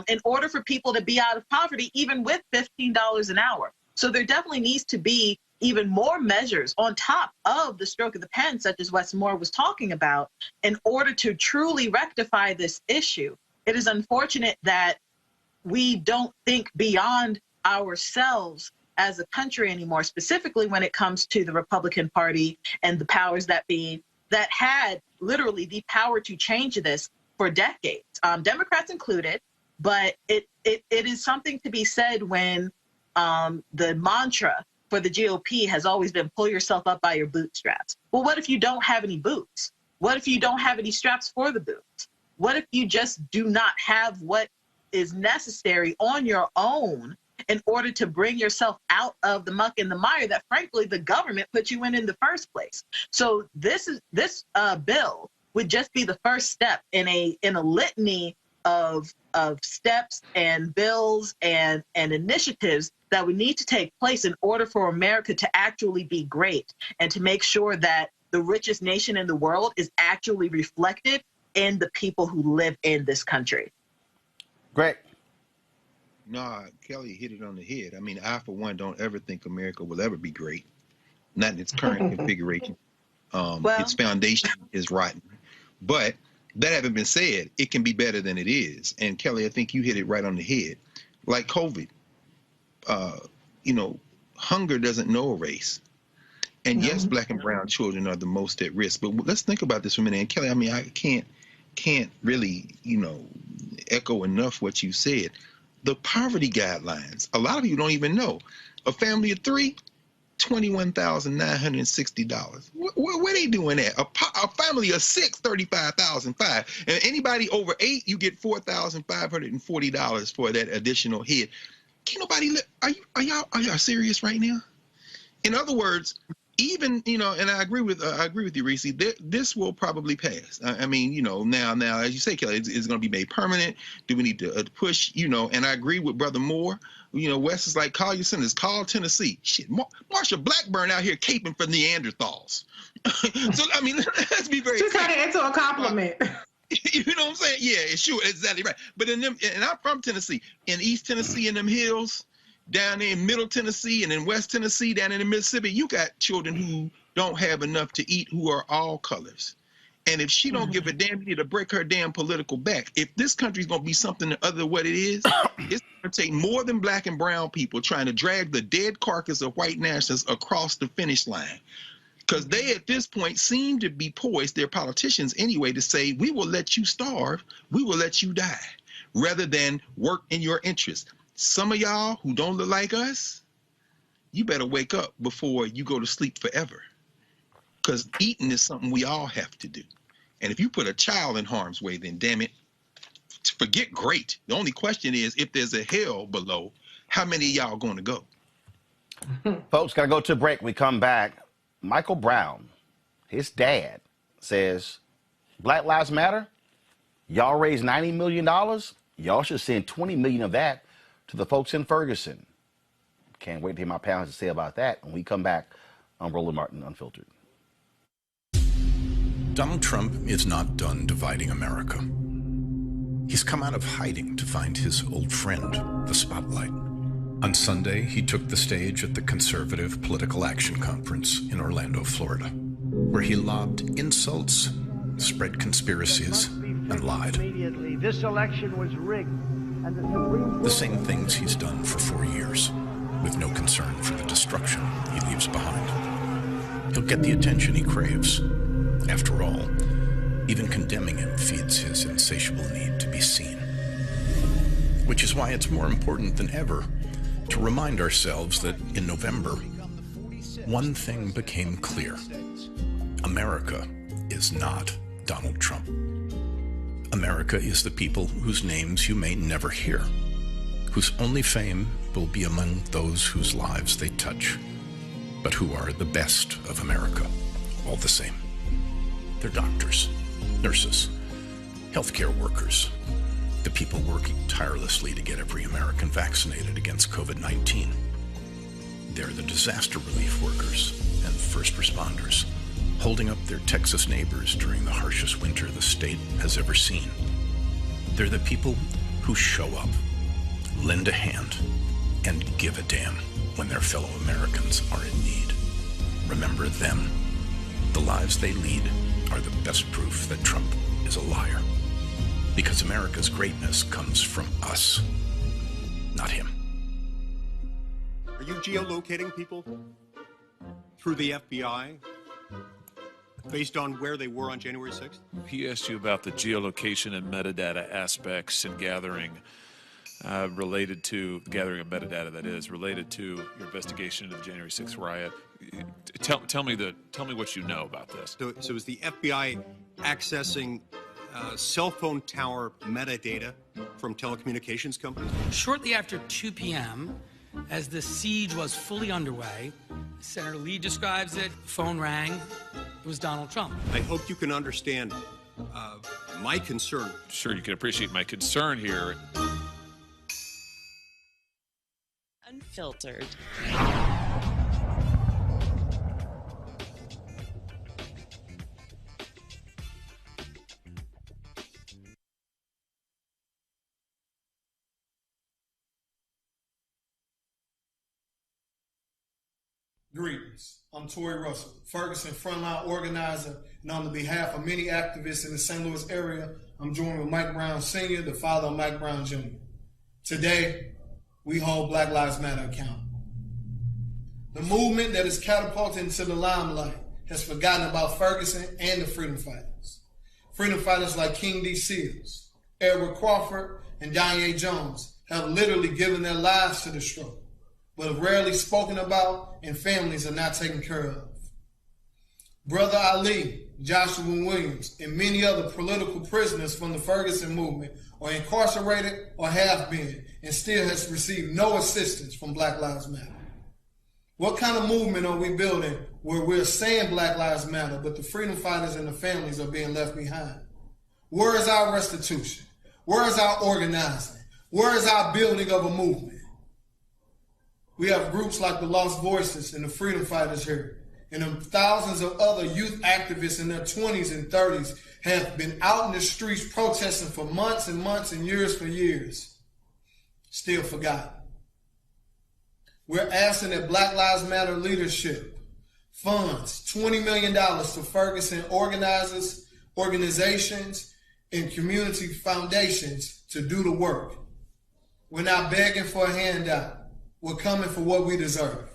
in order for people to be out of poverty, even with $15 an hour. So there definitely needs to be even more measures on top of the stroke of the pen, such as Wes Moore was talking about, in order to truly rectify this issue. It is unfortunate that we don't think beyond ourselves as a country anymore, specifically when it comes to the Republican Party and the powers that be that had literally the power to change this for decades, Democrats included. But it is something to be said when the mantra for the GOP has always been pull yourself up by your bootstraps. Well, what if you don't have any boots? What if you don't have any straps for the boots? What if you just do not have what is necessary on your own in order to bring yourself out of the muck and the mire that, frankly, the government put you in the first place? So this bill would just be the first step in a litany of steps and bills and initiatives that would need to take place in order for America to actually be great and to make sure that the richest nation in the world is actually reflected in the people who live in this country. Greg. No, Kelly hit it on the head. I mean, I, for one, don't ever think America will ever be great, not in its current configuration. Its foundation is rotten. But that having been said, it can be better than it is. And Kelly, I think you hit it right on the head. Like COVID, hunger doesn't know a race. And yes, black and brown children are the most at risk. But let's think about this for a minute. And Kelly, I mean, I can't really, echo enough what you said. The poverty guidelines, a lot of people don't even know. A family of 3, $21,960. Where they doing that? A family of 6, $35,500. And anybody over 8, you get $4,540 for that additional head. Can't nobody live? Are y'all serious right now? In other words, even, and I agree with you, Reese. This will probably pass. I mean, now, as you say, Kelly, it's going to be made permanent. Do we need to push? And I agree with Brother Moore. Wes is like, call your senators, call Tennessee. Shit, Marsha Blackburn out here caping for Neanderthals. So I mean, let's be very. She turned it into a compliment. You know what I'm saying? Yeah, sure, exactly right. But and I'm from Tennessee, in East Tennessee, in them hills. Down there in Middle Tennessee and in West Tennessee, down in the Mississippi, you got children who don't have enough to eat, who are all colors. And if she don't give a damn, you need to break her damn political back. If this country's going to be something other than what it is, it's going to take more than black and brown people trying to drag the dead carcass of white nationalists across the finish line. Because they, at this point, seem to be poised, they're politicians anyway, to say, we will let you starve, we will let you die, rather than work in your interest. Some of y'all who don't look like us, you better wake up before you go to sleep forever. Because eating is something we all have to do. And if you put a child in harm's way, then damn it, forget great. The only question is, if there's a hell below, how many of y'all going to go? Folks, got to go to a break. We come back. Michael Brown, his dad, says, Black Lives Matter, y'all raised $90 million. Y'all should send $20 million of that to the folks in Ferguson. Can't wait to hear my pals to say about that when we come back on Roland Martin Unfiltered. Donald Trump is not done dividing America. He's come out of hiding to find his old friend, the spotlight. On Sunday, he took the stage at the Conservative Political Action Conference in Orlando, Florida, where he lobbed insults, spread conspiracies, and lied. This election was rigged. The same things he's done for 4 years, with no concern for the destruction he leaves behind. He'll get the attention he craves. After all, even condemning him feeds his insatiable need to be seen. Which is why it's more important than ever to remind ourselves that in November, one thing became clear. America is not Donald Trump. America is the people whose names you may never hear, whose only fame will be among those whose lives they touch, but who are the best of America, all the same. They're doctors, nurses, healthcare workers, the people working tirelessly to get every American vaccinated against COVID-19. They're the disaster relief workers and first responders, holding up their Texas neighbors during the harshest winter the state has ever seen. They're the people who show up, lend a hand, and give a damn when their fellow Americans are in need. Remember them. The lives they lead are the best proof that Trump is a liar. Because America's greatness comes from us, not him. Are you geolocating people through the FBI based on where they were on January 6th? He asked you about the geolocation and metadata aspects and gathering related to the gathering of metadata, that is, related to your investigation into the January 6th riot. Tell me what you know about this. So is the FBI accessing cell phone tower metadata from telecommunications companies? Shortly after 2 p.m., as the siege was fully underway, Senator Lee describes it, phone rang, it was Donald Trump. I hope you can understand my concern. Sure, you can appreciate my concern here. Unfiltered. Greetings. I'm Tory Russell, Ferguson frontline organizer, and on the behalf of many activists in the St. Louis area, I'm joined with Mike Brown Sr., the father of Mike Brown Jr. Today, we hold Black Lives Matter accountable. The movement that is catapulted into the limelight has forgotten about Ferguson and the freedom fighters. Freedom fighters like King D. Seals, Edward Crawford, and Danye Jones have literally given their lives to the struggle, but are rarely spoken about and families are not taken care of. Brother Ali, Joshua Williams, and many other political prisoners from the Ferguson movement are incarcerated or have been and still has received no assistance from Black Lives Matter. What kind of movement are we building where we're saying Black Lives Matter, but the freedom fighters and the families are being left behind? Where is our restitution? Where is our organizing? Where is our building of a movement? We have groups like the Lost Voices and the Freedom Fighters here, and thousands of other youth activists in their 20s and 30s have been out in the streets protesting for months and months and years for years. Still forgotten. We're asking that Black Lives Matter leadership funds $20 million to Ferguson organizers, organizations, and community foundations to do the work. We're not begging for a handout. We're coming for what we deserve.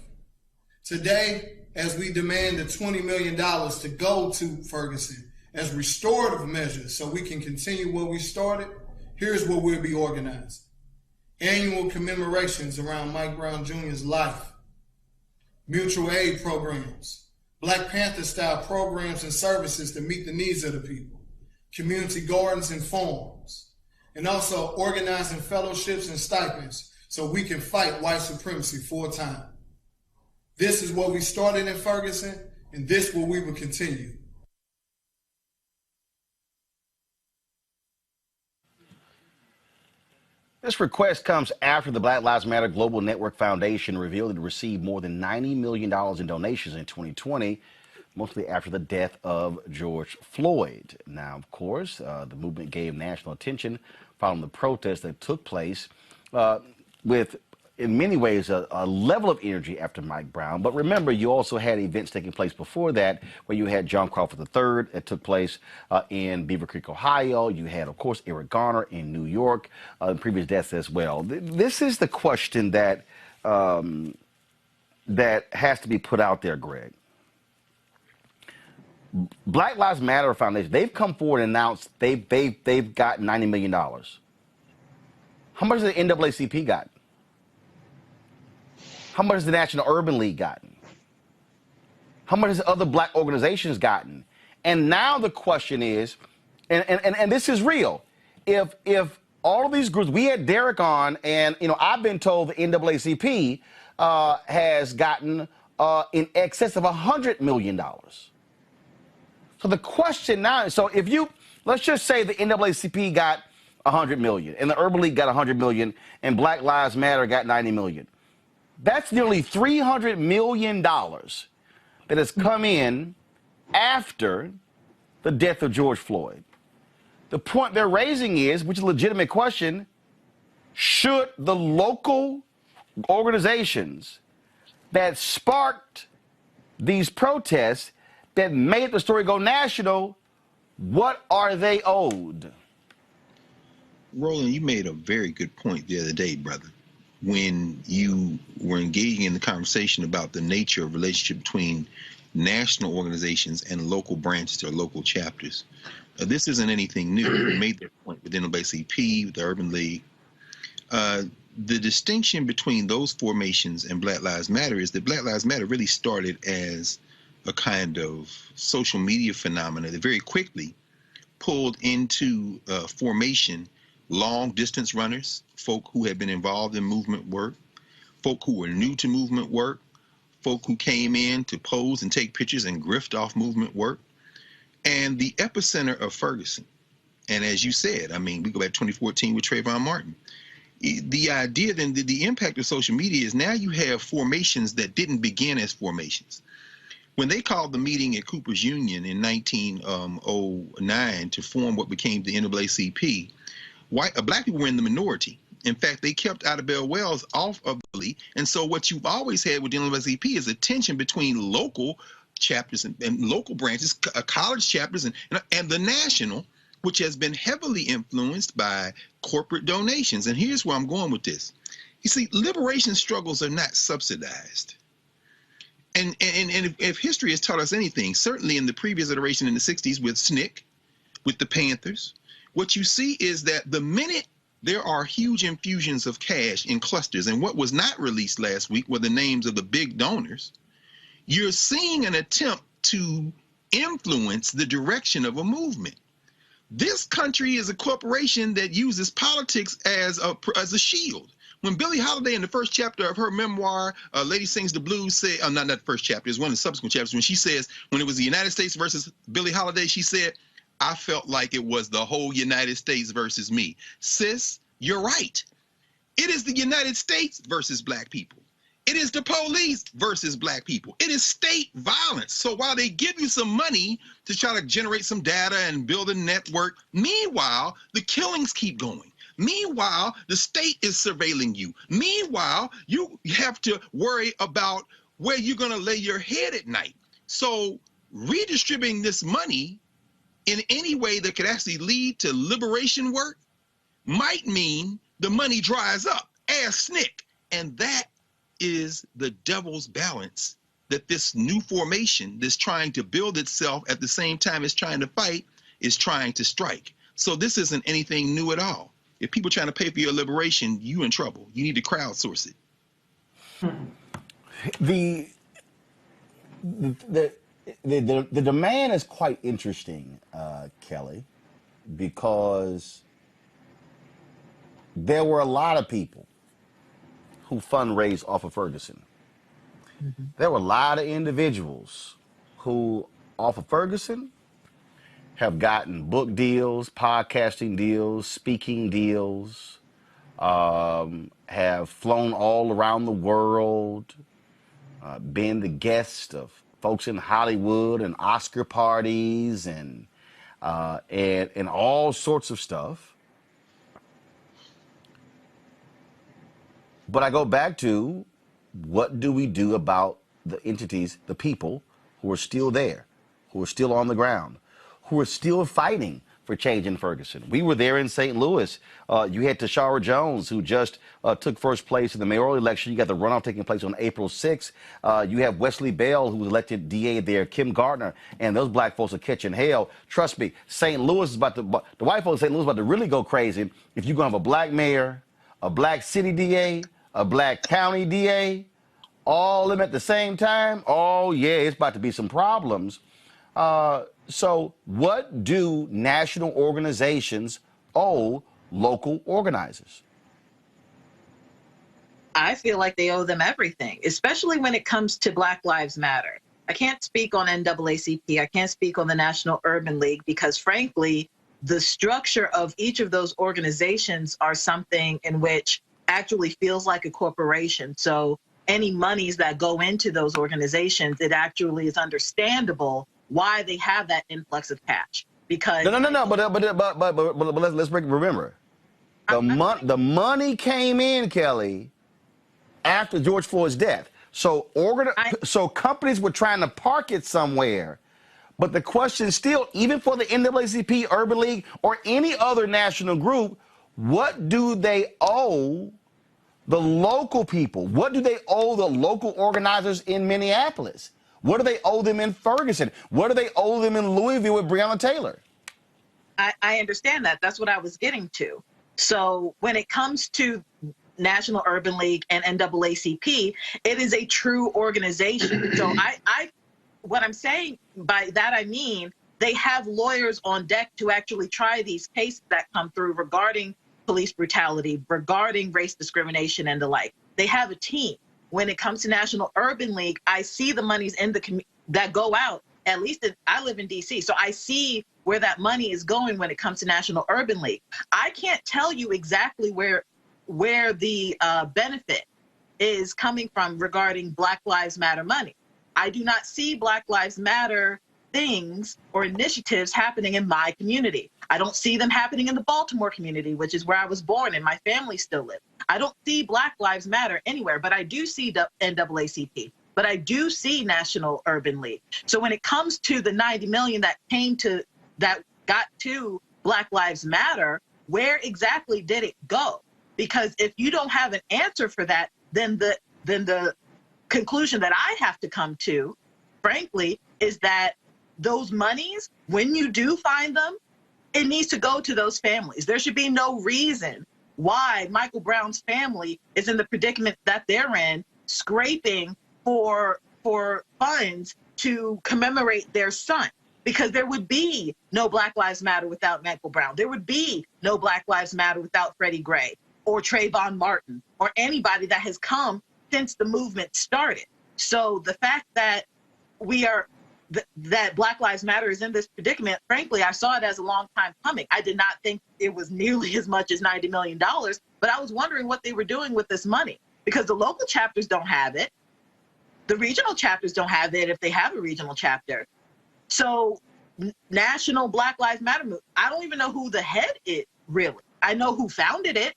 Today, as we demand the $20 million to go to Ferguson as restorative measures so we can continue what we started, here's what we'll be organizing. Annual commemorations around Mike Brown Jr.'s life, mutual aid programs, Black Panther-style programs and services to meet the needs of the people, community gardens and forums, and also organizing fellowships and stipends so we can fight white supremacy full time. This is what we started in Ferguson, and this is what we will continue. This request comes after the Black Lives Matter Global Network Foundation revealed it received more than $90 million in donations in 2020, mostly after the death of George Floyd. Now, of course, the movement gave national attention following the protests that took place with, in many ways, a level of energy after Mike Brown. But remember, you also had events taking place before that where you had John Crawford III that took place in Beaver Creek, Ohio. You had, of course, Eric Garner in New York, previous deaths as well. This is the question that that has to be put out there, Greg. Black Lives Matter Foundation, they've come forward and announced they've got $90 million. How much has the NAACP gotten? How much has the National Urban League gotten? How much has other black organizations gotten? And now the question is, and this is real, if all of these groups, we had Derek on, and I've been told the NAACP has gotten in excess of $100 million. So the question now is, so if you, let's just say the NAACP got $100 million, and the Urban League got $100 million, and Black Lives Matter got $90 million. That's nearly $300 million that has come in after the death of George Floyd. The point they're raising is, which is a legitimate question, should the local organizations that sparked these protests that made the story go national, what are they owed? Roland, you made a very good point the other day, brother, when you were engaging in the conversation about the nature of relationship between national organizations and local branches or local chapters. This isn't anything new. We made that point with NAACP, with the Urban League. The distinction between those formations and Black Lives Matter is that Black Lives Matter really started as a kind of social media phenomena that very quickly pulled into formation long distance runners, folk who had been involved in movement work, folk who were new to movement work, folk who came in to pose and take pictures and grift off movement work, and the epicenter of Ferguson. And as you said, I mean, we go back to 2014 with Trayvon Martin. The idea then, the impact of social media is now you have formations that didn't begin as formations. When they called the meeting at Cooper's Union in 1909 to form what became the NAACP, black people were in the minority. In fact, they kept Ida Bell Wells off of the league. And so what you've always had with the NAACP is a tension between local chapters and local branches, college chapters and the national, which has been heavily influenced by corporate donations. And here's where I'm going with this. You see, liberation struggles are not subsidized. And if history has taught us anything, certainly in the previous iteration in the 60s with SNCC, with the Panthers, what you see is that the minute there are huge infusions of cash in clusters, and what was not released last week were the names of the big donors, you're seeing an attempt to influence the direction of a movement. This country is a corporation that uses politics as a shield. When Billie Holiday, in the first chapter of her memoir, Lady Sings the Blues, said, not the first chapter, it's one of the subsequent chapters, when she says, when it was the United States versus Billie Holiday, she said, I felt like it was the whole United States versus me. Sis, you're right. It is the United States versus black people. It is the police versus black people. It is state violence. So while they give you some money to try to generate some data and build a network, meanwhile, the killings keep going. Meanwhile, the state is surveilling you. Meanwhile, you have to worry about where you're going to lay your head at night. So redistributing this money in any way that could actually lead to liberation work might mean the money dries up, as SNCC. And that is the devil's balance that this new formation that's trying to build itself at the same time as trying to fight is trying to strike. So this isn't anything new at all. If people are trying to pay for your liberation, you in trouble. You need to crowdsource it. The demand is quite interesting, Kelly, because there were a lot of people who fundraised off of Ferguson. Mm-hmm. There were a lot of individuals who, off of Ferguson, have gotten book deals, podcasting deals, speaking deals, have flown all around the world, been the guest of folks in Hollywood and Oscar parties and all sorts of stuff. But I go back to, what do we do about the entities, the people who are still there, who are still on the ground, who are still fighting for change in Ferguson? We were there in St. Louis. You had Tashara Jones, who just took first place in the mayoral election. You got the runoff taking place on April 6th. You have Wesley Bell, who was elected DA there, Kim Gardner, and those black folks are catching hell. Trust me, St. Louis is the white folks in St. Louis is about to really go crazy if you're going to have a black mayor, a black city DA, a black county DA, all of them at the same time. Oh, yeah, it's about to be some problems. So what do national organizations owe local organizers? I feel like they owe them everything, especially when it comes to Black Lives Matter. I can't speak on NAACP. I can't speak on the National Urban League because, frankly, the structure of each of those organizations are something in which actually feels like a corporation. So any monies that go into those organizations, it actually is understandable why they have that influx of cash. Because no. But let's remember, the money came in, Kelly, after George Floyd's death. So so companies were trying to park it somewhere. But the question still, even for the NAACP, Urban League, or any other national group, what do they owe the local people? What do they owe the local organizers in Minneapolis? What do they owe them in Ferguson? What do they owe them in Louisville with Breonna Taylor? I understand that. That's what I was getting to. So when it comes to National Urban League and NAACP, it is a true organization. So what I'm saying by that, I mean, they have lawyers on deck to actually try these cases that come through regarding police brutality, regarding race discrimination and the like. They have a team. When it comes to National Urban League, I see the monies in the that go out. At least I live in DC, so I see where that money is going when it comes to National Urban League. I can't tell you exactly where the benefit is coming from regarding Black Lives Matter money. I do not see Black Lives Matter things or initiatives happening in my community. I don't see them happening in the Baltimore community, which is where I was born and my family still live. I don't see Black Lives Matter anywhere, but I do see the NAACP. But I do see National Urban League. So when it comes to the $90 million that got to Black Lives Matter, where exactly did it go? Because if you don't have an answer for that, then the conclusion that I have to come to, frankly, is that those monies, when you do find them, it needs to go to those families. There should be no reason why Michael Brown's family is in the predicament that they're in, scraping for funds to commemorate their son, because there would be no Black Lives Matter without Michael Brown. There would be no Black Lives Matter without Freddie Gray or Trayvon Martin or anybody that has come since the movement started. So the fact that that Black Lives Matter is in this predicament, frankly, I saw it as a long time coming. I did not think it was nearly as much as $90 million, but I was wondering what they were doing with this money, because the local chapters don't have it. The regional chapters don't have it if they have a regional chapter. So National Black Lives Matter movement, I don't even know who the head is, really. I know who founded it.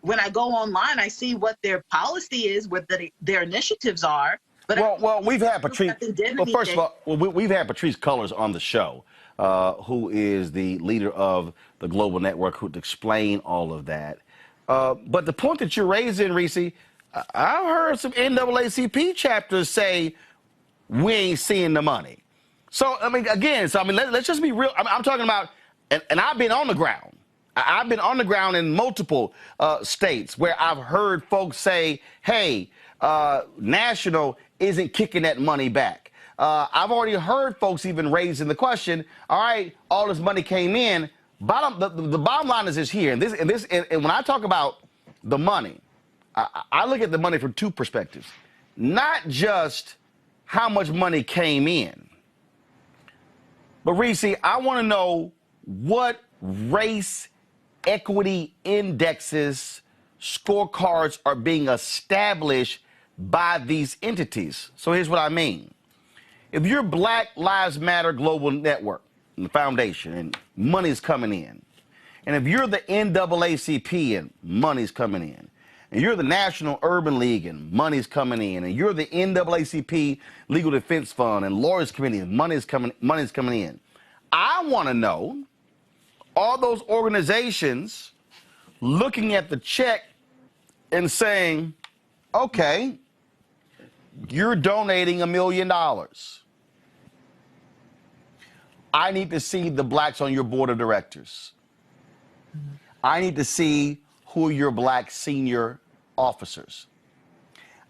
When I go online, I see what their policy is, what their initiatives are. But we've had Patrice. Well, first of all, we've had Patrice Cullors on the show, who is the leader of the Global Network, who to explain all of that. But the point that you're raising, Reese, I've heard some NAACP chapters say we ain't seeing the money. So I mean, again, let's just be real. I'm talking about, and I've been on the ground. I've been on the ground in multiple states where I've heard folks say, "Hey, National isn't kicking that money back." I've already heard folks even raising the question, all right, all this money came in. The bottom line is this here, and when I talk about the money, I look at the money from two perspectives. Not just how much money came in, but Reese, I want to know what race equity indexes, scorecards are being established by these entities. So here's what I mean. If you're Black Lives Matter Global Network, the foundation, and money's coming in, and if you're the NAACP and money's coming in, and you're the National Urban League and money's coming in, and you're the NAACP Legal Defense Fund and Lawyers Committee and money's coming in, I want to know, are those organizations looking at the check and saying, okay, you're donating $1 million. I need to see the blacks on your board of directors. I need to see who are your Black senior officers.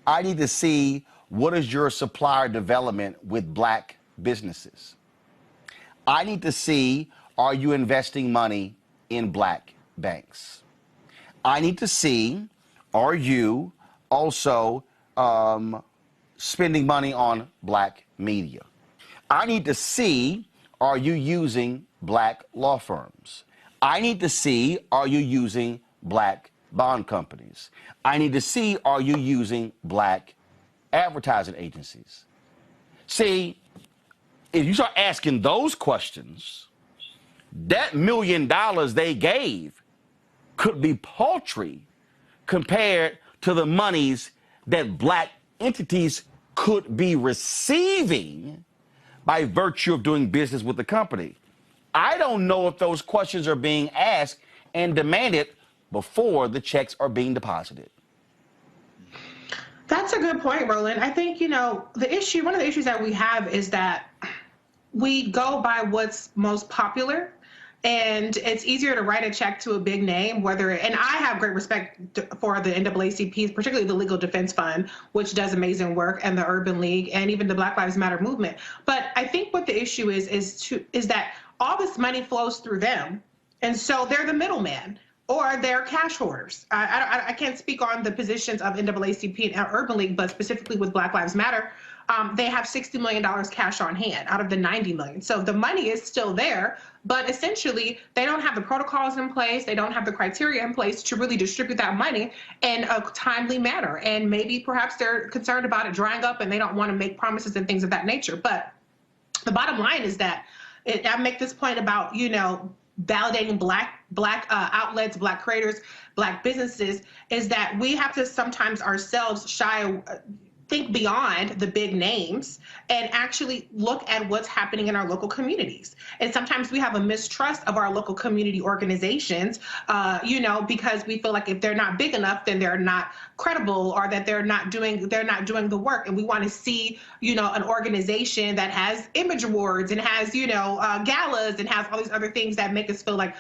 I need to see what is your supplier development with Black businesses. I need to see, are you investing money in Black banks? I need to see, are you also spending money on Black media? I need to see, are you using Black law firms? I need to see, are you using Black bond companies? I need to see, are you using Black advertising agencies? See, if you start asking those questions, that $1 million they gave could be paltry compared to the monies that Black entities could be receiving by virtue of doing business with the company. I don't know if those questions are being asked and demanded before the checks are being deposited. That's a good point, Roland. I think, one of the issues that we have is that we go by what's most popular. And it's easier to write a check to a big name, and I have great respect for the NAACP, particularly the Legal Defense Fund, which does amazing work, and the Urban League, and even the Black Lives Matter movement. But I think what the issue is that all this money flows through them, and so they're the middleman, or they're cash hoarders. I can't speak on the positions of NAACP and Urban League, but specifically with Black Lives Matter, they have $60 million cash on hand out of the $90 million. So the money is still there, but essentially they don't have the protocols in place. They don't have the criteria in place to really distribute that money in a timely manner. And maybe perhaps they're concerned about it drying up and they don't want to make promises and things of that nature. But the bottom line is that I make this point about, validating black outlets, black creators, black businesses, is that we have to sometimes ourselves think beyond the big names and actually look at what's happening in our local communities. And sometimes we have a mistrust of our local community organizations, because we feel like if they're not big enough, then they're not credible, or that they're not doing the work. And we want to see, an organization that has image awards and has, galas and has all these other things that make us feel like,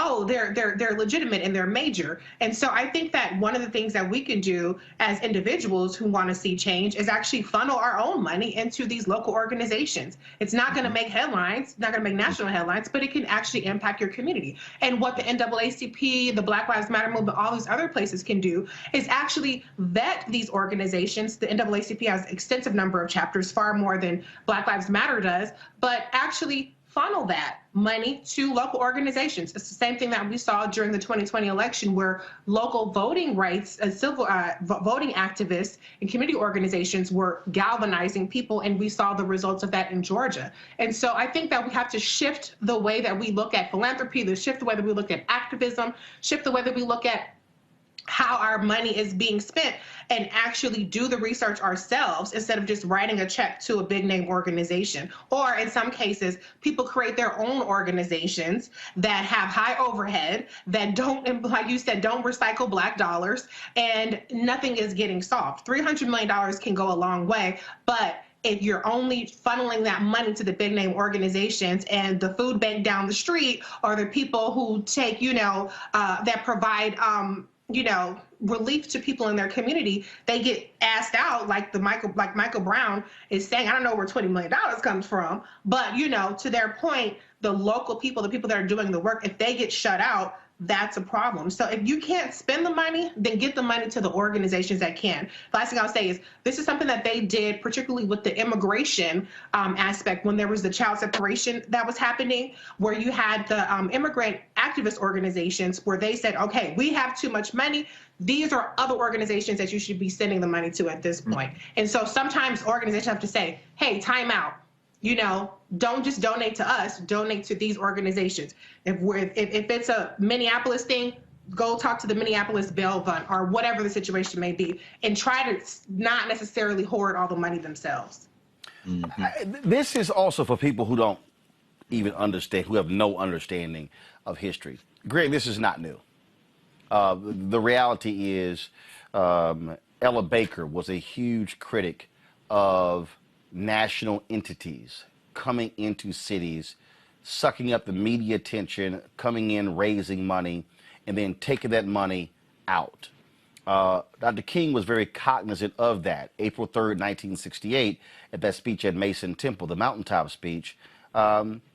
oh, they're legitimate and they're major. And so I think that one of the things that we can do as individuals who want to see change is actually funnel our own money into these local organizations. It's not going to make headlines, not going to make national headlines, but it can actually impact your community. And what the NAACP, the Black Lives Matter movement, all these other places can do is actually vet these organizations. The NAACP has an extensive number of chapters, far more than Black Lives Matter does, but actually funnel that money to local organizations. It's the same thing that we saw during the 2020 election, where local voting rights, civil voting activists and community organizations were galvanizing people, and we saw the results of that in Georgia. And so I think that we have to shift the way that we look at philanthropy, shift the way that we look at activism, shift the way that we look at how our money is being spent, and actually do the research ourselves instead of just writing a check to a big name organization. Or in some cases, people create their own organizations that have high overhead, that don't, like you said, don't recycle black dollars, and nothing is getting solved. $300 million can go a long way, but if you're only funneling that money to the big name organizations and the food bank down the street, or the people who take, that provide, relief to people in their community, they get asked out, like Michael Brown is saying. I don't know where $20 million comes from, but to their point, the local people, the people that are doing the work, if they get shut out, that's a problem. So if you can't spend the money, then get the money to the organizations that can. The last thing I'll say is this is something that they did, particularly with the immigration aspect, when there was the child separation that was happening, where you had the immigrant activist organizations where they said, okay, we have too much money. These are other organizations that you should be sending the money to at this point. And so sometimes organizations have to say, hey, time out. Don't just donate to us, donate to these organizations. If it's a Minneapolis thing, go talk to the Minneapolis Bail Fund, or whatever the situation may be, and try to not necessarily hoard all the money themselves. This is also for people who don't even understand, who have no understanding of history. Greg, this is not new. The reality is Ella Baker was a huge critic of national entities coming into cities, sucking up the media attention, coming in, raising money, and then taking that money out. Dr. King was very cognizant of that. April 3rd, 1968, at that speech at Mason Temple, the mountaintop speech,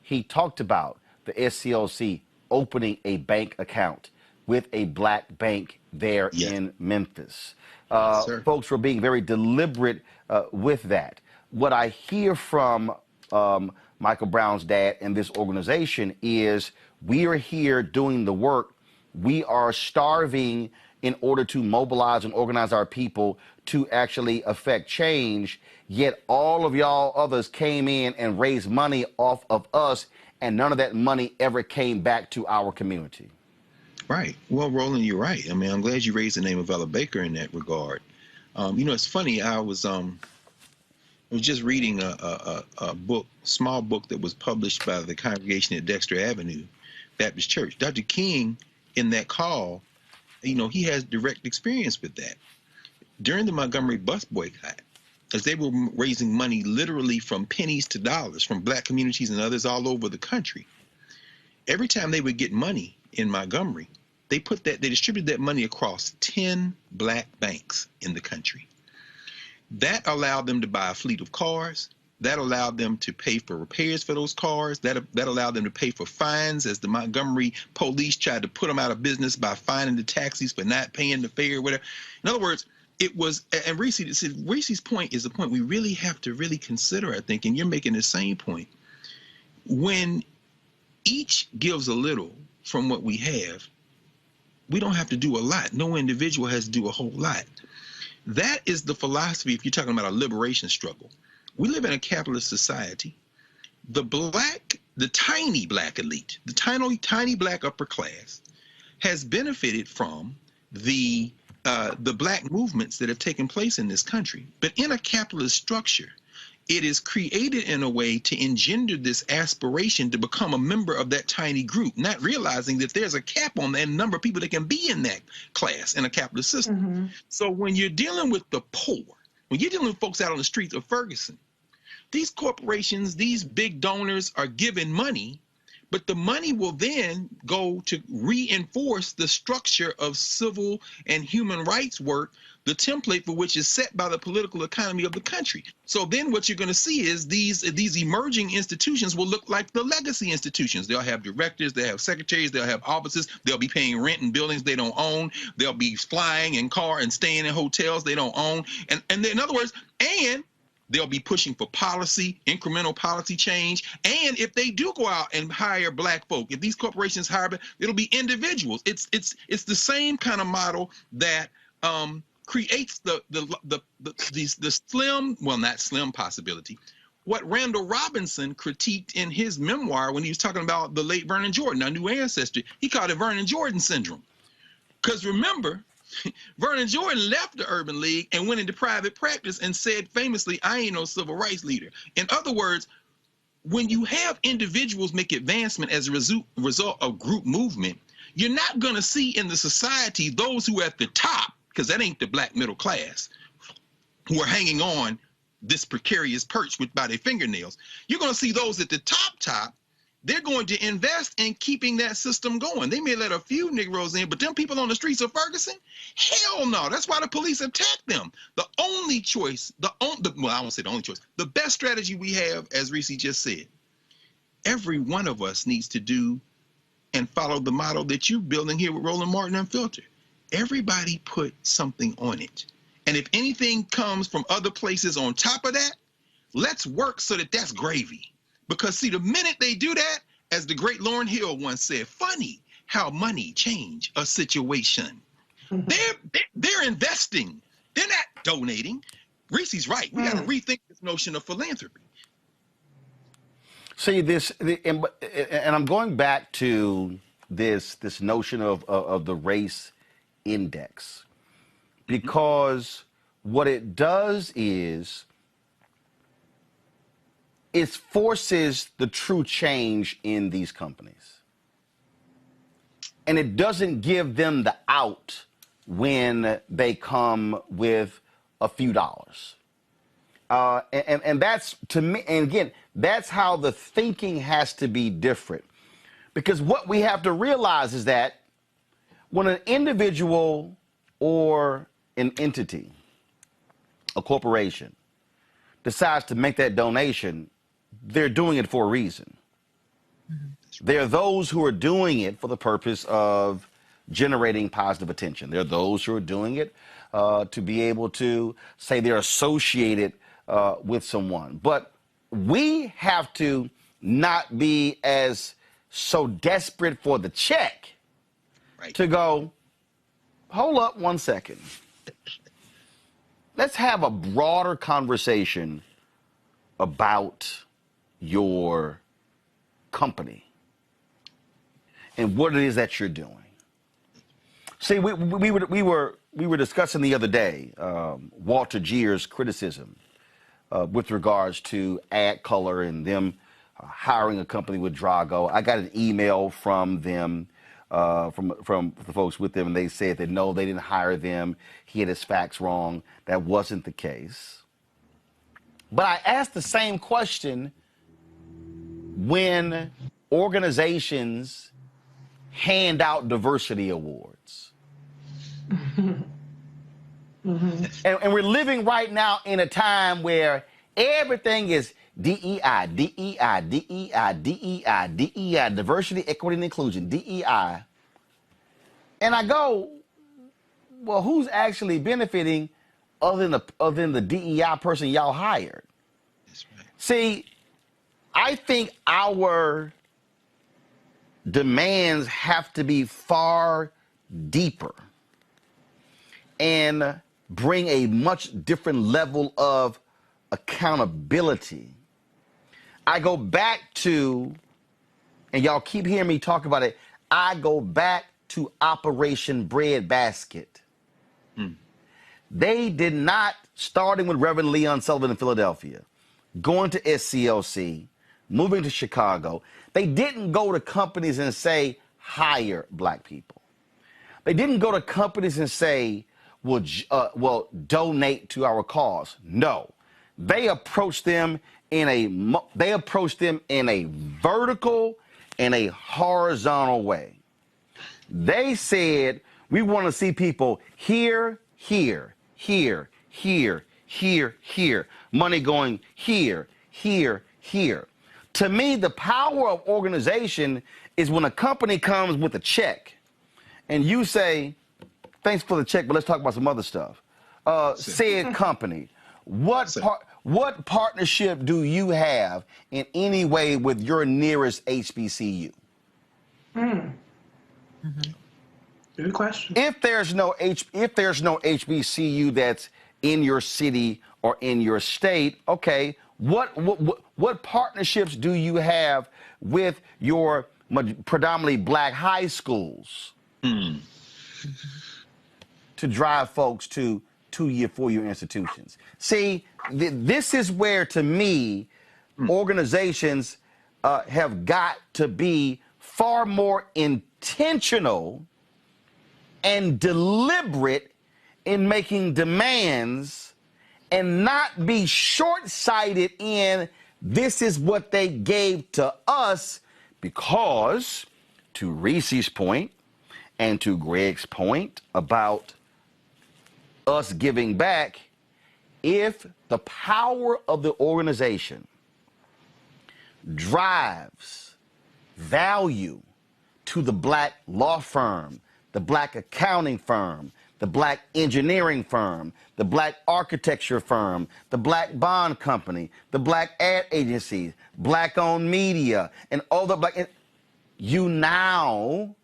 he talked about the SCLC opening a bank account with a black bank there in Memphis. Folks were being very deliberate with that. What I hear from Michael Brown's dad and this organization is, we are here doing the work. We are starving in order to mobilize and organize our people to actually affect change. Yet all of y'all others came in and raised money off of us, and none of that money ever came back to our community. Right. Well, Roland, you're right. I mean, I'm glad you raised the name of Ella Baker in that regard. It's funny. I was just reading a book, small book that was published by the congregation at Dexter Avenue Baptist Church. Dr. King, in that call, he has direct experience with that. During the Montgomery bus boycott, as they were raising money literally from pennies to dollars from black communities and others all over the country, every time they would get money in Montgomery, they distributed that money across 10 black banks in the country. That allowed them to buy a fleet of cars. That allowed them to pay for repairs for those cars. That allowed them to pay for fines as the Montgomery police tried to put them out of business by fining the taxis for not paying the fare or whatever. In other words, it was, and Reese's point is the point we really have to really consider, I think, and you're making the same point. When each gives a little from what we have, we don't have to do a lot. No individual has to do a whole lot. That is the philosophy if you're talking about a liberation struggle. We live in a capitalist society. The tiny black elite, the tiny black upper class has benefited from the black movements that have taken place in this country. But in a capitalist structure, it is created in a way to engender this aspiration to become a member of that tiny group, not realizing that there's a cap on the number of people that can be in that class in a capitalist system. Mm-hmm. So when you're dealing with the poor, when you're dealing with folks out on the streets of Ferguson, these corporations, these big donors are giving money, but the money will then go to reinforce the structure of civil and human rights work, the template for which is set by the political economy of the country. So then what you're going to see is these emerging institutions will look like the legacy institutions. They'll have directors, they'll have secretaries, they'll have offices, they'll be paying rent in buildings they don't own, they'll be flying in car and staying in hotels they don't own. And in other words, and they'll be pushing for policy, incremental policy change. And if they do go out and hire black folk, if these corporations hire, it'll be individuals. It's the same kind of model that creates the slim, well, not slim possibility. What Randall Robinson critiqued in his memoir when he was talking about the late Vernon Jordan, our new ancestry, he called it Vernon Jordan syndrome. Because remember, Vernon Jordan left the Urban League and went into private practice and said famously, I ain't no civil rights leader. In other words, when you have individuals make advancement as a result of group movement, you're not going to see in the society those who are at the top, because that ain't the black middle class, who are hanging on this precarious perch by their fingernails. You're going to see those at the top, they're going to invest in keeping that system going. They may let a few Negroes in, but them people on the streets of Ferguson, hell no. That's why the police attacked them. The only choice, well, I won't say the only choice, the best strategy we have, as Reese just said, every one of us needs to do and follow the model that you're building here with Roland Martin Unfiltered. Everybody put something on it. And if anything comes from other places on top of that, let's work so that that's gravy. Because, see, the minute they do that, as the great Lauryn Hill once said, funny how money change a situation. They're investing. They're not donating. Reese's right. We got to rethink this notion of philanthropy. See, and I'm going back to this notion of the race index. Because what it does is it forces the true change in these companies. And it doesn't give them the out when they come with a few dollars. And that's, to me, and again, that's how the thinking has to be different. Because what we have to realize is that when an individual or an entity, a corporation, decides to make that donation, they're doing it for a reason. Mm-hmm. There are those who are doing it for the purpose of generating positive attention. There are those who are doing it to be able to say they're associated with someone. But we have to not be as so desperate for the check to go, hold up one second. Let's have a broader conversation about your company and what it is that you're doing. See, we were discussing the other day Walter Geer's criticism with regards to Ad Color and them hiring a company with Drago. I got an email from them, from the folks with them, and they said that no, they didn't hire them. He had his facts wrong. That wasn't the case. But I asked the same question when organizations hand out diversity awards. And we're living right now in a time where everything is DEI, DEI, DEI, DEI, DEI, diversity, equity, and inclusion, DEI. And I go, well, who's actually benefiting other than the DEI person y'all hired? That's right. See, I think our demands have to be far deeper and bring a much different level of accountability. I go back to, and y'all keep hearing me talk about it, I go back to Operation Breadbasket. They did not, starting with Reverend Leon Sullivan in Philadelphia, going to SCLC, moving to Chicago, they didn't go to companies and say, hire black people. They didn't go to companies and say, well, donate to our cause. No, they approached them in a vertical and a horizontal way. They said, we want to see people here, here, here, here, here, here. Money going here, here, here. To me, the power of organization is when a company comes with a check and you say, thanks for the check, but let's talk about some other stuff. Said company, what partnership do you have in any way with your nearest HBCU? Good question. If there's no HBCU that's in your city or in your state, okay, what partnerships do you have with your predominantly black high schools to drive folks to 2-year, 4-year institutions? See, this is where, to me, organizations have got to be far more intentional and deliberate in making demands and not be short-sighted in this is what they gave to us, because to Reese's point and to Greg's point about us giving back, if the power of the organization drives value to the black law firm, the black accounting firm, the black engineering firm, the black architecture firm, the black bond company, the black ad agencies, black-owned media, and all the black, you now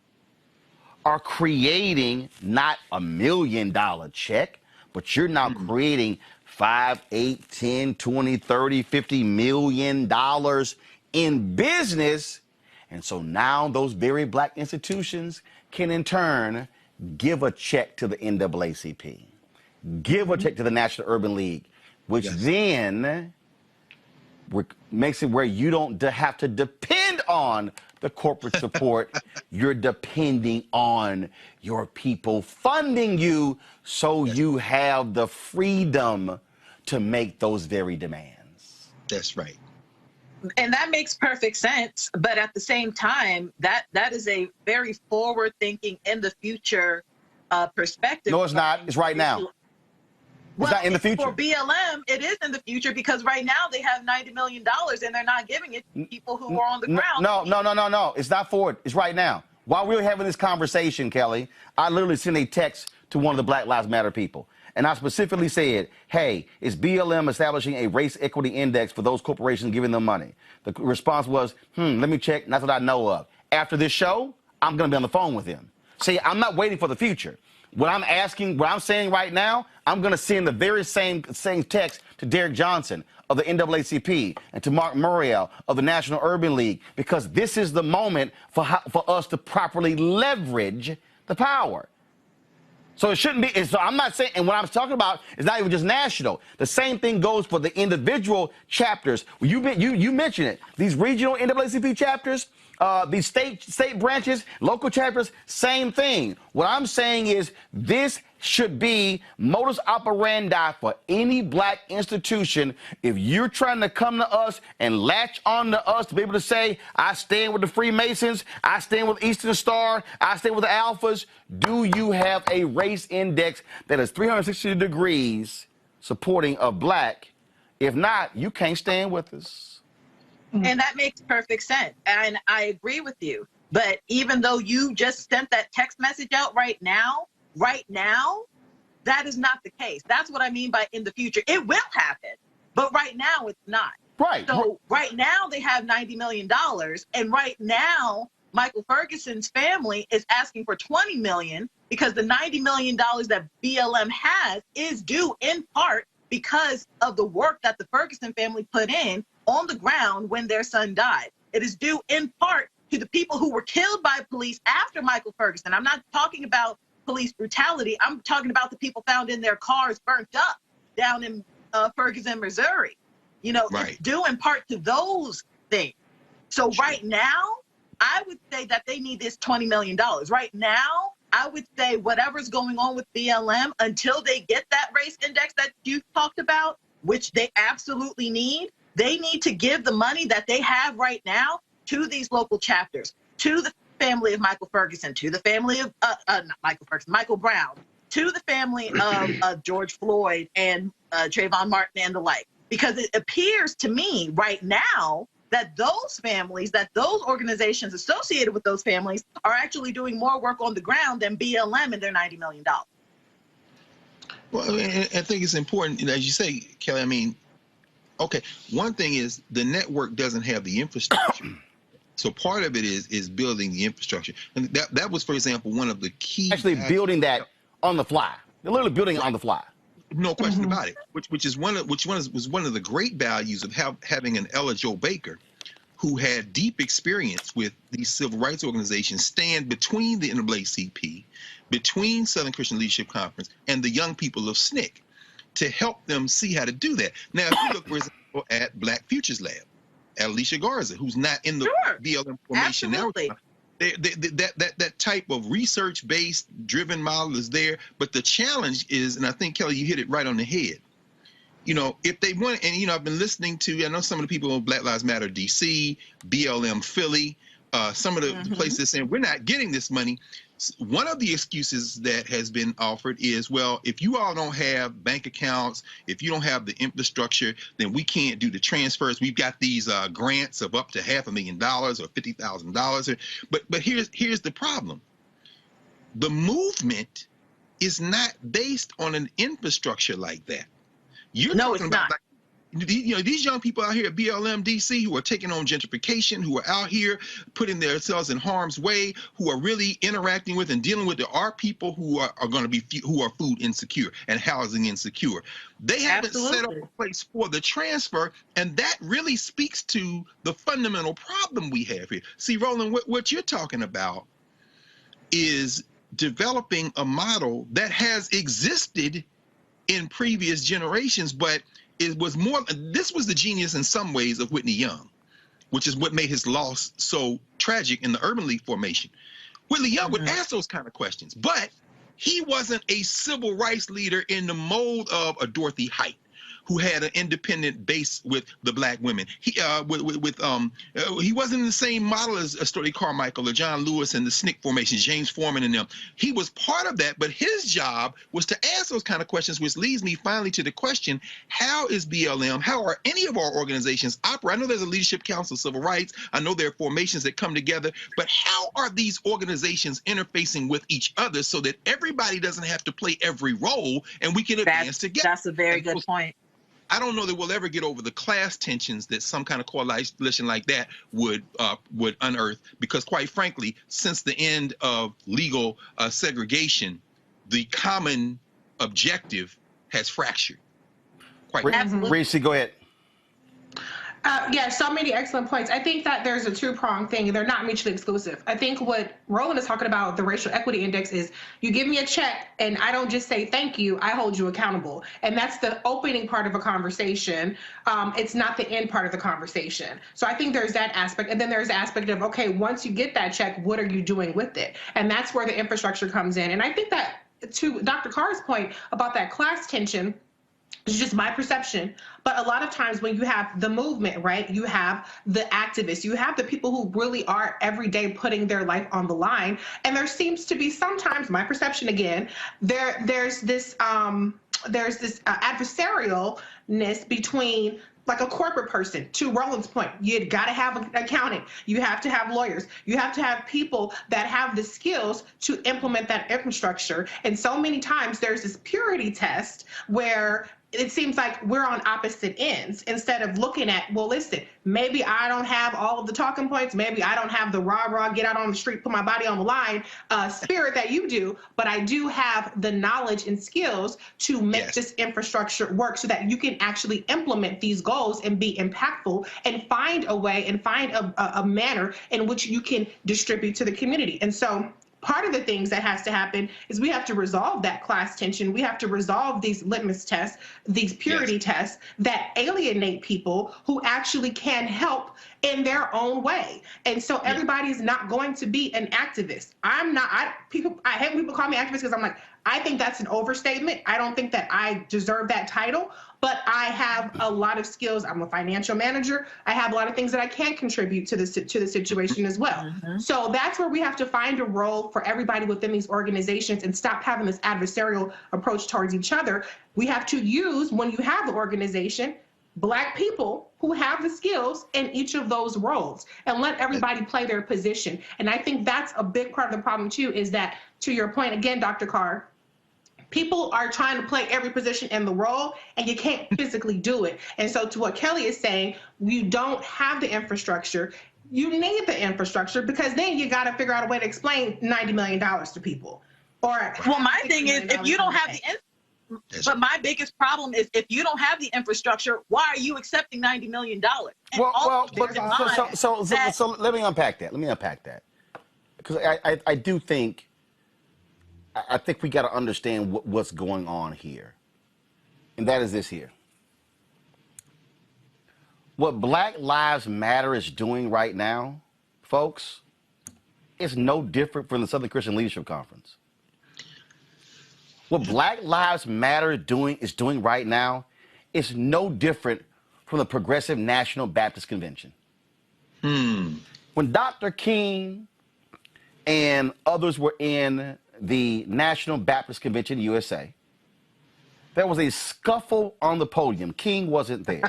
are creating not $1 million check, but you're now creating $5, $8, $10, $20, $30, $50 million in business. And so now those very black institutions can in turn give a check to the NAACP, give a check to the National Urban League, which then makes it where you don't have to depend on the corporate support. You're depending on your people funding you, so you have the freedom to make those very demands. That's right. And that makes perfect sense. But at the same time, that is a very forward thinking, in the future perspective. No, it's not. It's right now. It's not in the future. For BLM, it is in the future, because right now they have $90 million and they're not giving it to people who are on the ground. No. It's not forward. It's right now. While we were having this conversation, Kelly, I literally sent a text to one of the Black Lives Matter people. And I specifically said, hey, is BLM establishing a race equity index for those corporations giving them money? The response was, let me check. Not that I know of. After this show, I'm going to be on the phone with them. See, I'm not waiting for the future. What I'm saying right now, I'm going to send the very same text to Derek Johnson of the NAACP and to Mark Muriel of the National Urban League, because this is the moment for us to properly leverage the power. So it shouldn't be, so I'm not saying, and what I'm talking about is not even just national. The same thing goes for the individual chapters. You mentioned it. These regional NAACP chapters, these state branches, local chapters, same thing. What I'm saying is this should be modus operandi for any black institution. If you're trying to come to us and latch on to us to be able to say, I stand with the Freemasons, I stand with Eastern Star, I stand with the Alphas, do you have a race index that is 360 degrees supporting of black? If not, you can't stand with us. And that makes perfect sense. And I agree with you. But even though you just sent that text message out right now, that is not the case. That's what I mean by in the future. It will happen, but right now it's not. Right. So right now they have $90 million, and right now Michael Ferguson's family is asking for $20 million because the $90 million that BLM has is due in part because of the work that the Ferguson family put in on the ground when their son died. It is due in part to the people who were killed by police after Michael Ferguson. I'm not talking about police brutality. I'm talking about the people found in their cars burnt up down in Ferguson, Missouri. You know, Right. It's due in part to those things. So right now, I would say that they need this $20 million. Right now, I would say whatever's going on with BLM, until they get that race index that you talked about, which they absolutely need, they need to give the money that they have right now to these local chapters, to the family of Michael Ferguson, to the family of not Michael Ferguson, Michael Brown, to the family of George Floyd and Trayvon Martin and the like. Because it appears to me right now that those families, that those organizations associated with those families are actually doing more work on the ground than BLM and their $90 million. Well, I think it's important, as you say, Kelly. I mean, okay, one thing is the network doesn't have the infrastructure. So part of it is building the infrastructure. And that was, for example, one of the key... Actually building that on the fly. They're literally building it on the fly. No question about it, which was one of the great values of having an Ella Jo Baker, who had deep experience with these civil rights organizations, stand between the NAACP, between Southern Christian Leadership Conference, and the young people of SNCC to help them see how to do that. Now, if you look, for example, at Black Futures Lab, at Alicia Garza, who's not in the BLM formation now. That type of research-based driven model is there, but the challenge is, and I think, Kelly, you hit it right on the head. You know, if they want, and, you know, I've been listening to, I know some of the people on Black Lives Matter DC, BLM Philly, some of the places saying, we're not getting this money. One of the excuses that has been offered is, well, if you all don't have bank accounts, if you don't have the infrastructure, then we can't do the transfers. We've got these grants of up to $500,000 or $50,000. But here's the problem. The movement is not based on an infrastructure like that. You're talking about, like, you know, these young people out here at BLM DC who are taking on gentrification, who are out here putting themselves in harm's way, who are really interacting with and dealing with, there are people who are going to be, who are food insecure and housing insecure. They haven't set up a place for the transfer, and that really speaks to the fundamental problem we have here. See, Roland, what you're talking about is developing a model that has existed in previous generations, but it was more, this was the genius in some ways of Whitney Young, which is what made his loss so tragic in the Urban League formation. Whitney Young would ask those kind of questions, but he wasn't a civil rights leader in the mold of a Dorothy Height, who had an independent base with the black women. He wasn't in the same model as Stuart Carmichael or John Lewis and the SNCC formation, James Foreman and them. He was part of that, but his job was to ask those kind of questions, which leads me finally to the question, how is BLM, how are any of our organizations operate? I know there's a Leadership Council of Civil Rights. I know there are formations that come together, but how are these organizations interfacing with each other so that everybody doesn't have to play every role and we can advance together? That's a very good point. I don't know that we'll ever get over the class tensions that some kind of coalition like that would unearth, because quite frankly, since the end of legal segregation, the common objective has fractured. Quite frankly. Reese, go ahead. Yeah, so many excellent points. I think that there's a two-pronged thing. They're not mutually exclusive. I think what Roland is talking about, the racial equity index, is you give me a check and I don't just say thank you, I hold you accountable. And that's the opening part of a conversation. It's not the end part of the conversation. So I think there's that aspect. And then there's the aspect of, okay, once you get that check, what are you doing with it? And that's where the infrastructure comes in. And I think that to Dr. Carr's point about that class tension, it's just my perception, but a lot of times when you have the movement, right, you have the activists, you have the people who really are every day putting their life on the line, and there seems to be sometimes, my perception again, there's this adversarialness between, like, a corporate person. To Roland's point, you got to have an accountant, you have to have lawyers, you have to have people that have the skills to implement that infrastructure. And so many times there's this purity test where it seems like we're on opposite ends instead of looking at, well, listen, maybe I don't have all of the talking points, maybe I don't have the rah-rah, get out on the street, put my body on the line spirit that you do, but I do have the knowledge and skills to make this infrastructure work so that you can actually implement these goals and be impactful and find a way and find a manner in which you can distribute to the community. And so part of the things that has to happen is we have to resolve that class tension. We have to resolve these litmus tests, these purity tests that alienate people who actually can help in their own way. And so everybody's not going to be an activist. I'm not, I hate when people call me activist because I'm like, I think that's an overstatement. I don't think that I deserve that title, but I have a lot of skills. I'm a financial manager. I have a lot of things that I can contribute to the situation as well. So that's where we have to find a role for everybody within these organizations and stop having this adversarial approach towards each other. We have to use, when you have the organization, Black people who have the skills in each of those roles and let everybody play their position. And I think that's a big part of the problem too, is that, to your point again, Dr. Carr, people are trying to play every position in the role and you can't physically do it. And so to what Kelly is saying, you don't have the infrastructure. You need the infrastructure because then you got to figure out a way to explain $90 million to people. Or well, my thing is, if you don't have the but my biggest problem is if you don't have the infrastructure, why are you accepting $90 million? So let me unpack that. Let me unpack that. Because I do think, I think we got to understand what's going on here. And that is this here. What Black Lives Matter is doing right now, folks, is no different from the Southern Christian Leadership Conference. What Black Lives Matter is doing right now is no different from the Progressive National Baptist Convention. When Dr. King and others were in the National Baptist Convention USA, there was a scuffle on the podium. King wasn't there.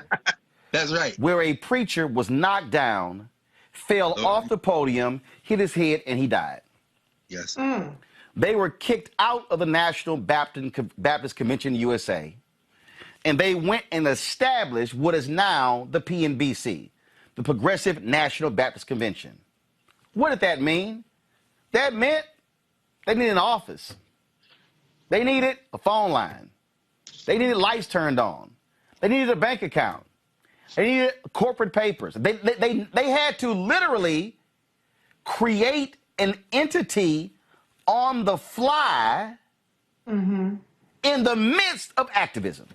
That's right. Where a preacher was knocked down, fell off the podium, hit his head, and he died. Yes. They were kicked out of the National Baptist Convention USA, and they went and established what is now the PNBC, the Progressive National Baptist Convention. What did that mean? That meant they needed an office. They needed a phone line. They needed lights turned on. They needed a bank account. They needed corporate papers. They had to literally create an entity on the fly in the midst of activism.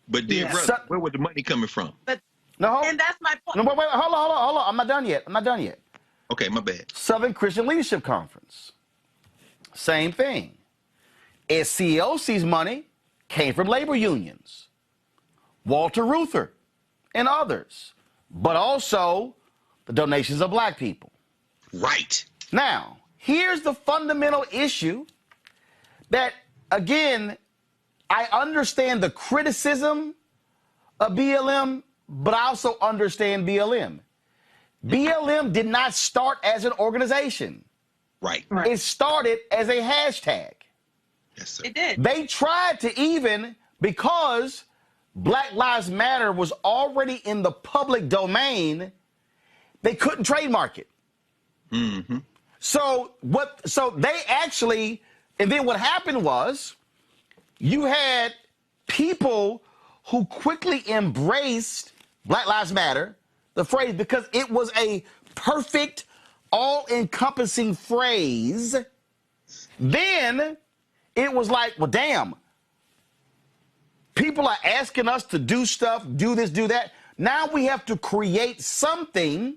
But dear brother, where was the money coming from? And that's my point. No, wait, hold on. I'm not done yet. Okay, my bad. Southern Christian Leadership Conference. Same thing. SCLC's money came from labor unions, Walter Reuther, and others, but also the donations of Black people. Right. Now, here's the fundamental issue that, again, I understand the criticism of BLM, but I also understand BLM. BLM did not start as an organization. Right. It started as a hashtag. Yes, sir. It did. They tried to even, because Black Lives Matter was already in the public domain, they couldn't trademark it. So they actually, and then what happened was you had people who quickly embraced Black Lives Matter, the phrase, because it was a perfect, all-encompassing phrase. Then it was like, well, damn, people are asking us to do stuff, do this, do that. Now we have to create something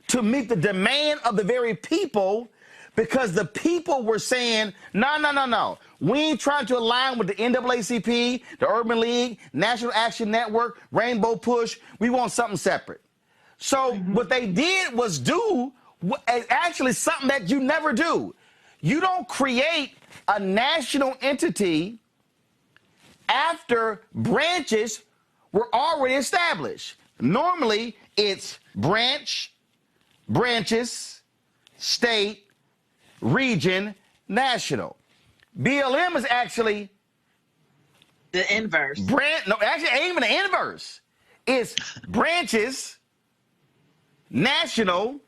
to meet the demand of the very people Because the people were saying, no. We ain't trying to align with the NAACP, the Urban League, National Action Network, Rainbow Push. We want something separate. So what they did was do actually something that you never do. You don't create a national entity after branches were already established. Normally, it's branches, state, region, national. BLM is actually the inverse. No, actually, it ain't even the inverse. It's branches, national,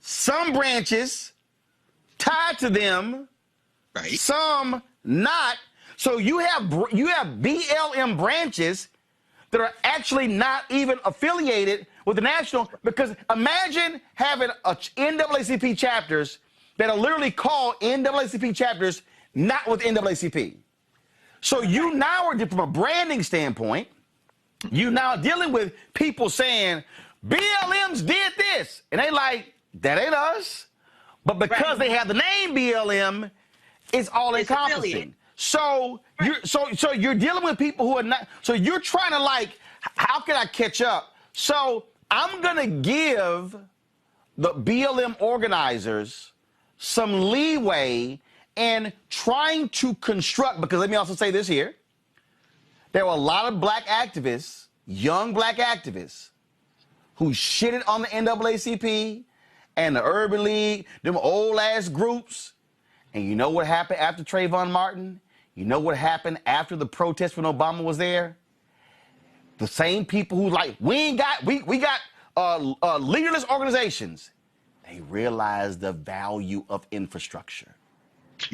some branches tied to them, right? Some not. So you have BLM branches that are actually not even affiliated with the national, because imagine having NAACP chapters that are literally called NAACP chapters not with NAACP. So you now are, from a branding standpoint, you now dealing with people saying, BLMs did this. And they like, that ain't us. But because they have the name BLM, it's all encompassing. So you're dealing with people who are not, so you're trying to like, how can I catch up? So I'm gonna give the BLM organizers some leeway in trying to construct, because let me also say this here. There were a lot of black activists, young black activists, who shitted on the NAACP and the Urban League, them old-ass groups. And you know what happened after Trayvon Martin? You know what happened after the protest when Obama was there? The same people who like, we got leaderless organizations. They realized the value of infrastructure.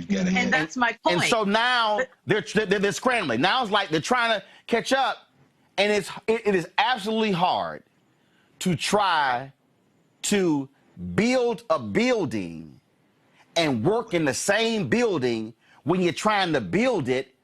And that's my point. And so now they're scrambling. Now it's like they're trying to catch up, and it is absolutely hard to try to build a building and work in the same building when you're trying to build it.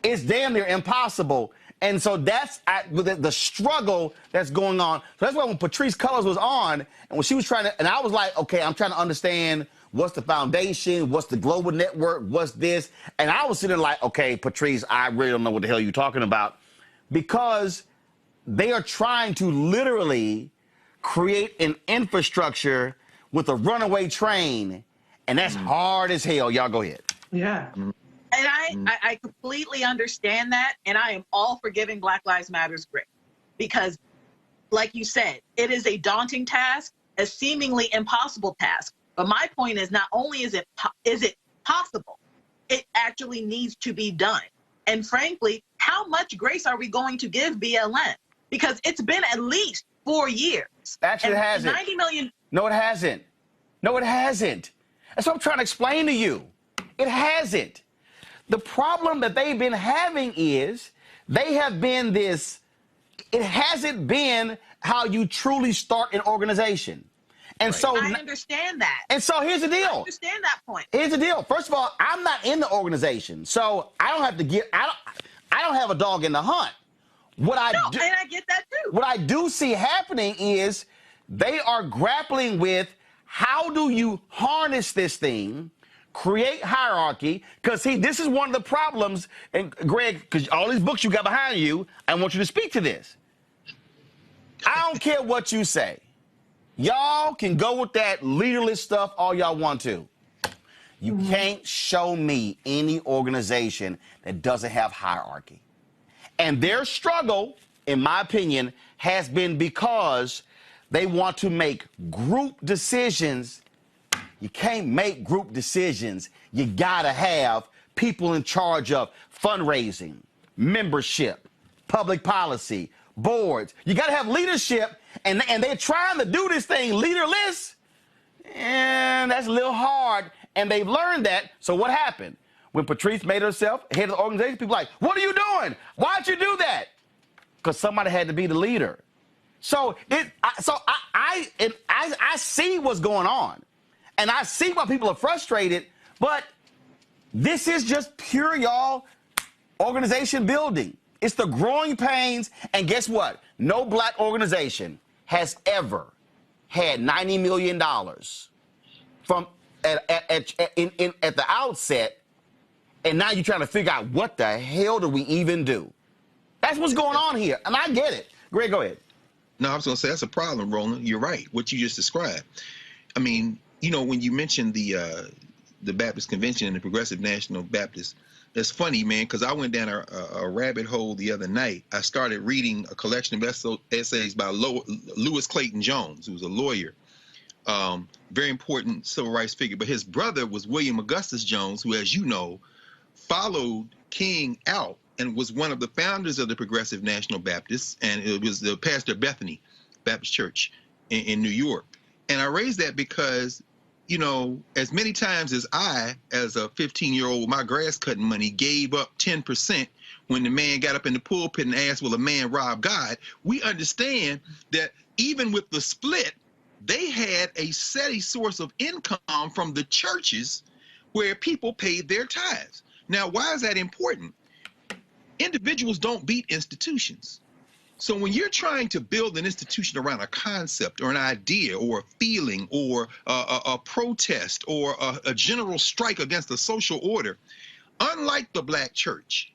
It's damn near impossible. And so that's the struggle that's going on. So that's why when Patrisse Cullors was on, and when she was trying to, and I was like, okay, I'm trying to understand what's the foundation, what's the global network, what's this? And I was sitting like, okay, Patrisse, I really don't know what the hell you're talking about, because they are trying to literally create an infrastructure with a runaway train, and that's hard as hell. Y'all go ahead. Yeah. And I completely understand that, and I am all for giving Black Lives Matter's grip, because, like you said, it is a daunting task, a seemingly impossible task. But my point is, not only is it possible, it actually needs to be done. And frankly, how much grace are we going to give BLM? Because it's been at least 4 years. Actually, it hasn't. 90 million. No, it hasn't. No, it hasn't. That's what I'm trying to explain to you. It hasn't. The problem that they've been having is they have been this, it hasn't been how you truly start an organization. And so I understand that. And so here's the deal. I understand that point. Here's the deal. First of all, I'm not in the organization, so I don't have to get, I don't have a dog in the hunt. And I get that too. What I do see happening is they are grappling with, how do you harness this thing, create hierarchy? Because, see, this is one of the problems, and Greg, because all these books you got behind you, I want you to speak to this. I don't care what you say. Y'all can go with that leaderless stuff all y'all want to. You can't show me any organization that doesn't have hierarchy. And their struggle, in my opinion, has been because they want to make group decisions. You can't make group decisions. You gotta have people in charge of fundraising, membership, public policy, boards. You gotta have leadership, and they're trying to do this thing leaderless, and that's a little hard, and they've learned that. So what happened? When Patrisse made herself head of the organization, people were like, what are you doing? Why'd you do that? Because somebody had to be the leader. So I see what's going on, and I see why people are frustrated, but this is just pure, y'all, organization building. It's the growing pains, and guess what? No black organization has ever had $90 million from at the outset, and now you're trying to figure out what the hell do we even do? That's what's going on here, and I get it. Greg, go ahead. No, I was going to say that's a problem, Roland. You're right, what you just described. I mean, you know, when you mentioned the Baptist Convention and the Progressive National Baptist, that's funny, man, because I went down a rabbit hole the other night. I started reading a collection of essays by Lewis Clayton Jones, who was a lawyer, very important civil rights figure. But his brother was William Augustus Jones, who, as you know, followed King out and was one of the founders of the Progressive National Baptists, and it was the pastor of Bethany Baptist Church in New York. And I raised that because, you know, as many times as I, as a 15-year-old, my grass cutting money, gave up 10% when the man got up in the pulpit and asked, will a man rob God? We understand that even with the split, they had a steady source of income from the churches where people paid their tithes. Now, why is that important? Individuals don't beat institutions. So when you're trying to build an institution around a concept or an idea or a feeling or a protest or a general strike against a social order, unlike the black church,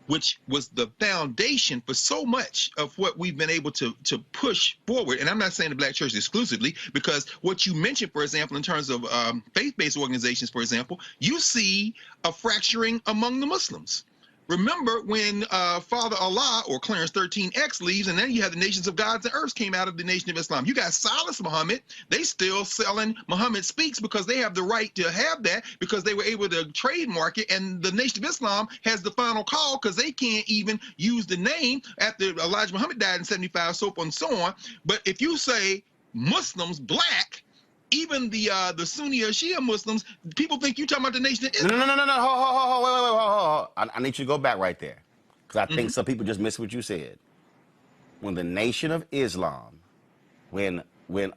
which was the foundation for so much of what we've been able to push forward, and I'm not saying the black church exclusively, because what you mentioned, for example, in terms of faith-based organizations, for example, you see a fracturing among the Muslims. Remember when Father Allah or Clarence 13X leaves, and then you have the Nations of Gods and Earths came out of the Nation of Islam. You got Silas Muhammad. They still selling Muhammad Speaks because they have the right to have that because they were able to trademark it. And the Nation of Islam has the final call because they can't even use the name after Elijah Muhammad died in 75, so on and so on. But if you say Muslims, black, even the Sunni or Shia Muslims, people think you're talking about the Nation of Islam. No. Wait. I need you to go back right there. Because I think some people just missed what you said. When the Nation of Islam, when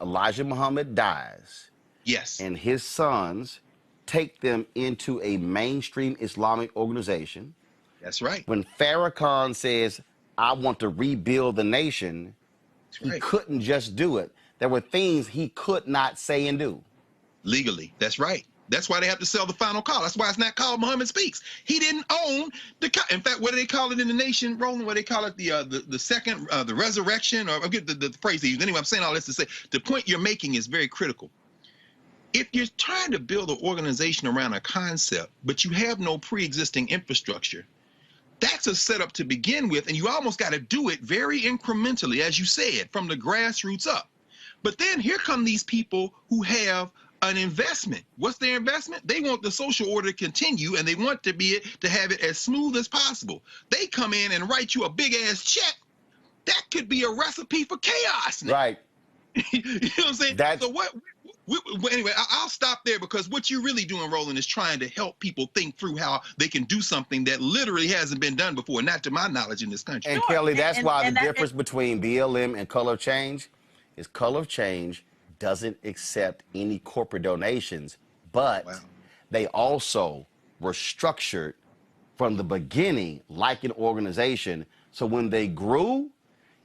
Elijah Muhammad dies, yes, and his sons take them into a mainstream Islamic organization. That's right. When Farrakhan says, I want to rebuild the nation, he couldn't just do it. There were things he could not say and do. Legally, that's right. That's why they have to sell the final call. That's why it's not called Muhammad Speaks. He didn't own the. In fact, what do they call it in the nation, Roland? What do they call it? The second, the resurrection, or I get the phrase they use. Anyway, I'm saying all this to say the point you're making is very critical. If you're trying to build an organization around a concept, but you have no pre-existing infrastructure, that's a setup to begin with, and you almost got to do it very incrementally, as you said, from the grassroots up. But then here come these people who have an investment. What's their investment? They want the social order to continue, and they want to have it as smooth as possible. They come in and write you a big ass check. That could be a recipe for chaos now. Right. You know what I'm saying? So anyway, I'll stop there, because what you're really doing, Roland, is trying to help people think through how they can do something that literally hasn't been done before, not to my knowledge, in this country. And Kelly, that's why the difference between BLM and Color of Change is Color of Change doesn't accept any corporate donations, but they also were structured from the beginning like an organization. So when they grew,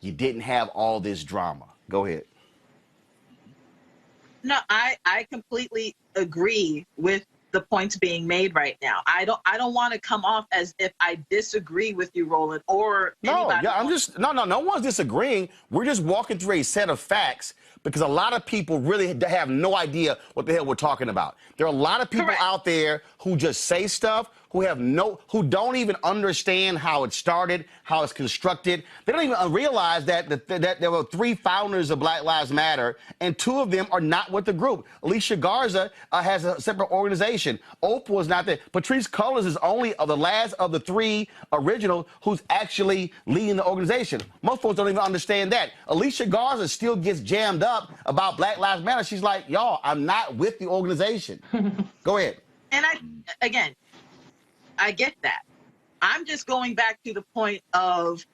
you didn't have all this drama. Go ahead. No, I completely agree with the points being made right now. I don't want to come off as if I disagree with you, Roland, or anybody. No one's disagreeing. We're just walking through a set of facts, because a lot of people really have no idea what the hell we're talking about. There are a lot of people out there who just say stuff, who don't even understand how it started, how it's constructed. They don't even realize that there were 3 founders of Black Lives Matter, and 2 of them are not with the group. Alicia Garza has a separate organization. Oprah was not there. Patrisse Cullors is only the last of the 3 original who's actually leading the organization. Most folks don't even understand that. Alicia Garza still gets jammed up about Black Lives Matter. She's like, y'all, I'm not with the organization. Go ahead. And I get that. I'm just going back to the point of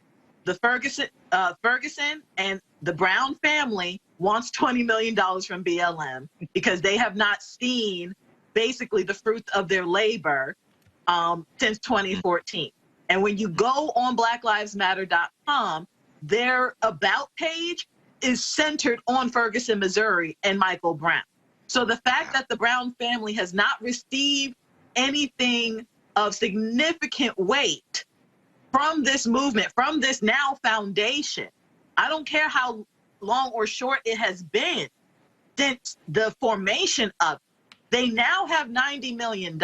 the Ferguson and the Brown family wants $20 million from BLM because they have not seen basically the fruits of their labor since 2014. And when you go on blacklivesmatter.com, their about page is centered on Ferguson, Missouri, and Michael Brown. So the fact that the Brown family has not received anything of significant weight from this movement, from this now foundation, I don't care how long or short it has been since the formation of it, they now have $90 million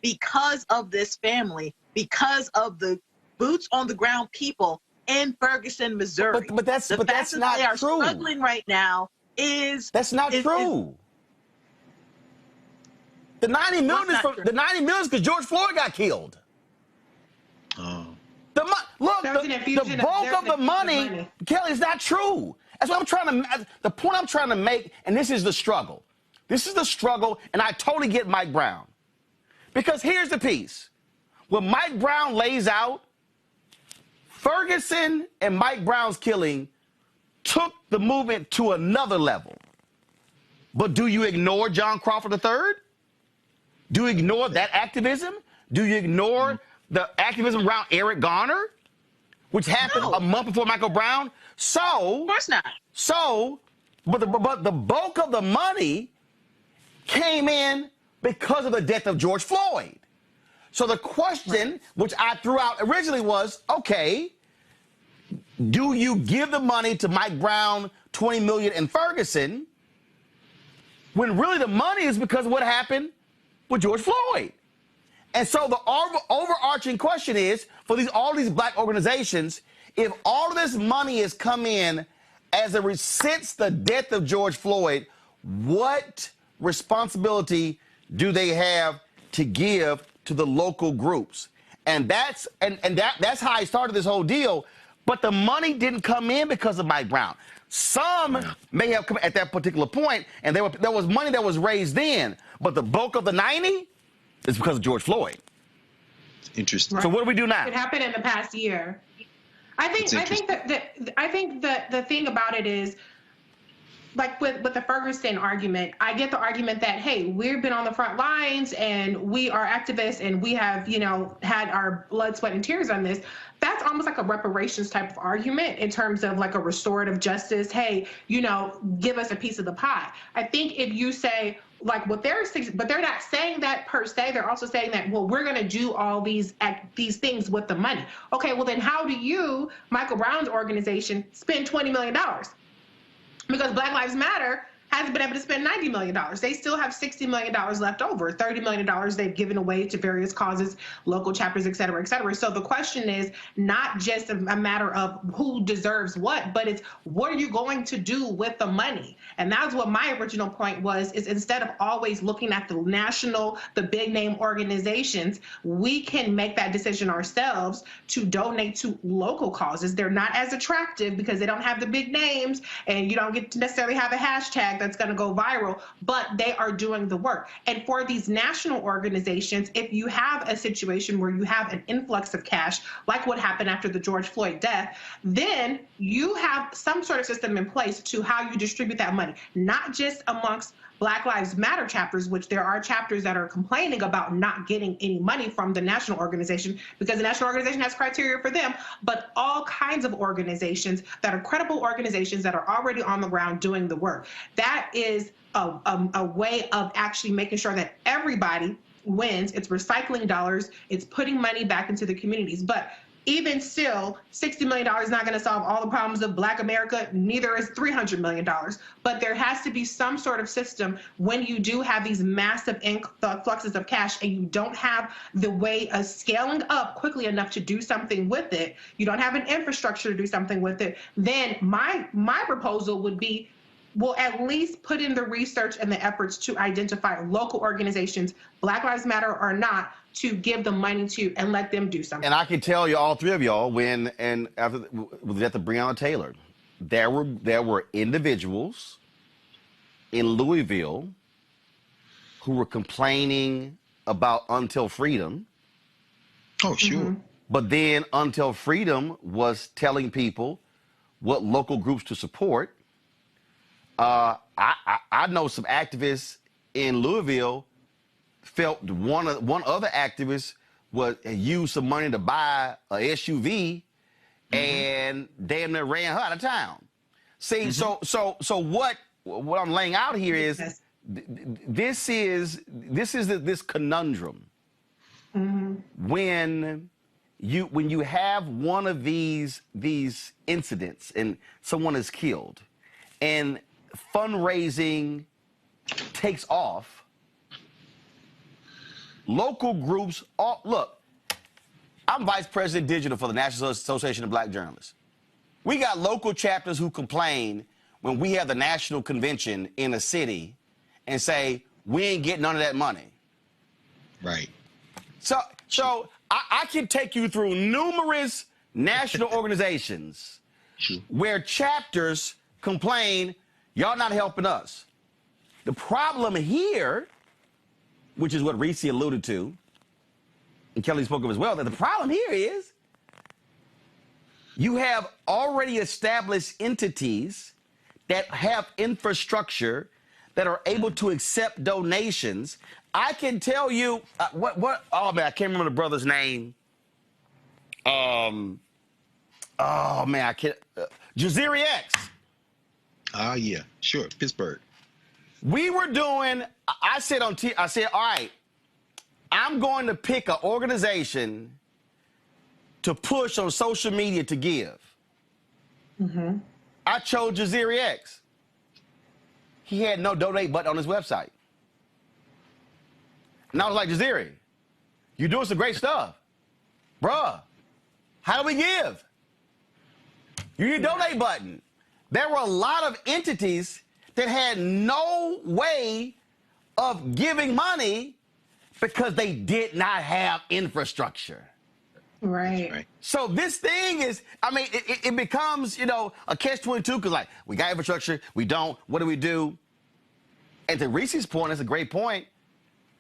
because of this family, because of the boots on the ground people in Ferguson, Missouri. But that's not they are true. struggling right now is that's not true. The 90 million is because George Floyd got killed. Oh. The bulk of the money, Kelly, is not true. That's what I'm trying to. The point I'm trying to make, and this is the struggle. This is the struggle, and I totally get Mike Brown, because here's the piece. When Mike Brown lays out, Ferguson and Mike Brown's killing took the movement to another level. But do you ignore John Crawford III? Do you ignore that activism? Do you ignore the activism around Eric Garner, which happened a month before Michael Brown? So, of course not. So, but the bulk of the money came in because of the death of George Floyd. So the question, which I threw out originally, was, okay, do you give the money to Mike Brown, $20 million in Ferguson, when really the money is because of what happened with George Floyd? And so the overarching question is, for all these black organizations, if all of this money has come in since the death of George Floyd, what responsibility do they have to give to the local groups? And that's how I started this whole deal. But the money didn't come in because of Mike Brown. Some may have come at that particular point, and there was money that was raised then. But the bulk of the 90 is because of George Floyd. Interesting. So what do we do now? It happened in the past year. I think that the thing about it is, like with the Ferguson argument, I get the argument that, hey, we've been on the front lines and we are activists and we have, had our blood, sweat, and tears on this. That's almost like a reparations type of argument in terms of like a restorative justice. Hey, give us a piece of the pie. I think if you say, like what they're saying, but they're not saying that per se. They're also saying that, well, we're going to do all these things with the money. Okay, well then how do you, Michael Brown's organization, spend $20 million? Because Black Lives Matter hasn't been able to spend $90 million. They still have $60 million left over. $30 million they've given away to various causes, local chapters, et cetera, et cetera. So the question is not just a matter of who deserves what, but it's what are you going to do with the money? And that's what my original point was, is instead of always looking at the big name organizations, we can make that decision ourselves to donate to local causes. They're not as attractive because they don't have the big names and you don't get to necessarily have a hashtag that's going to go viral, but they are doing the work. And for these national organizations, if you have a situation where you have an influx of cash, like what happened after the George Floyd death, then you have some sort of system in place to how you distribute that money, not just amongst Black Lives Matter chapters, which there are chapters that are complaining about not getting any money from the national organization because the national organization has criteria for them, but all kinds of organizations that are credible organizations that are already on the ground doing the work. That is a way of actually making sure that everybody wins. It's recycling dollars. It's putting money back into the communities. But even still, $60 million is not going to solve all the problems of Black America. Neither is $300 million. But there has to be some sort of system when you do have these massive influxes of cash and you don't have the way of scaling up quickly enough to do something with it. You don't have an infrastructure to do something with it. Then my proposal would be, we'll at least put in the research and the efforts to identify local organizations, Black Lives Matter or not, to give the money to and let them do something. And I can tell you, all three of y'all, after the death of Breonna Taylor, there were individuals in Louisville who were complaining about Until Freedom. Oh, sure. Mm-hmm. But then Until Freedom was telling people what local groups to support. I know some activists in Louisville felt one other activist used some money to buy a SUV and damn near ran her out of town. See, so what I'm laying out here is this is this conundrum. When you have one of these incidents and someone is killed and fundraising takes off, local groups look, I'm vice president digital for the National Association of Black Journalists. We got local chapters who complain when we have the national convention in a city and say we ain't getting none of that money. Right. So I can take you through numerous national organizations where chapters complain, y'all not helping us. The problem here, which is what Reese alluded to, and Kelly spoke of as well, that the problem here is you have already established entities that have infrastructure that are able to accept donations. I can tell you oh man, I can't remember the brother's name. Oh man, I can't. Jaziri X. Yeah, sure, Pittsburgh. We were doing, I said, all right, I'm going to pick an organization to push on social media to give. I chose Jaziri X. He had no donate button on his website. And I was like, Jaziri, you're doing some great stuff. Bruh, how do we give? You need a donate button. There were a lot of entities that had no way of giving money because they did not have infrastructure. Right. So this thing is, I mean, it becomes, you know, a catch-22 because, like, we got infrastructure, we don't, what do we do? And to Reese's point, it's a great point.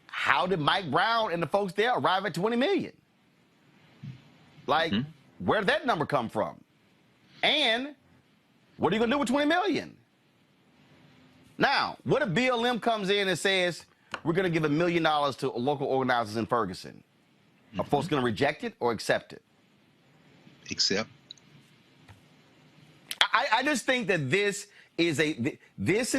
How did Mike Brown and the folks there arrive at 20 million? Like, where did that number come from? And what are you going to do with 20 million? Now, what if BLM comes in and says, we're going to give $1 million to local organizers in Ferguson? Are folks going to reject it or accept it? Accept. I just think that this is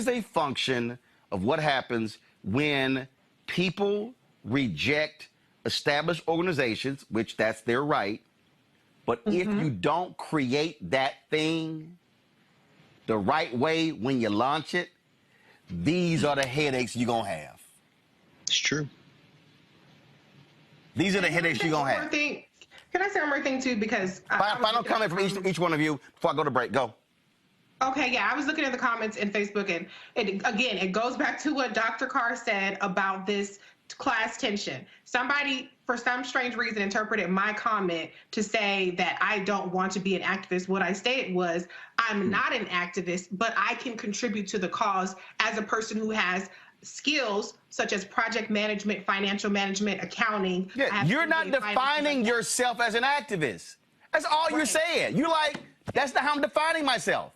a function of what happens when people reject established organizations, which that's their right. But if you don't create that thing the right way when you launch it, these are the headaches you're going to have. It's true. These are the headaches you're going to have. Can I say one more thing, too? Because final comment from each one of you before I go to break. Go. Okay, yeah, I was looking at the comments in Facebook, and again, it goes back to what Dr. Carr said about this class tension. Somebody, for some strange reason, interpreted my comment to say that I don't want to be an activist. What I stated was, I'm not an activist, but I can contribute to the cause as a person who has skills such as project management, financial management, accounting. Yeah, you're not defining yourself as an activist. That's all you're saying. You're like, that's not how I'm defining myself.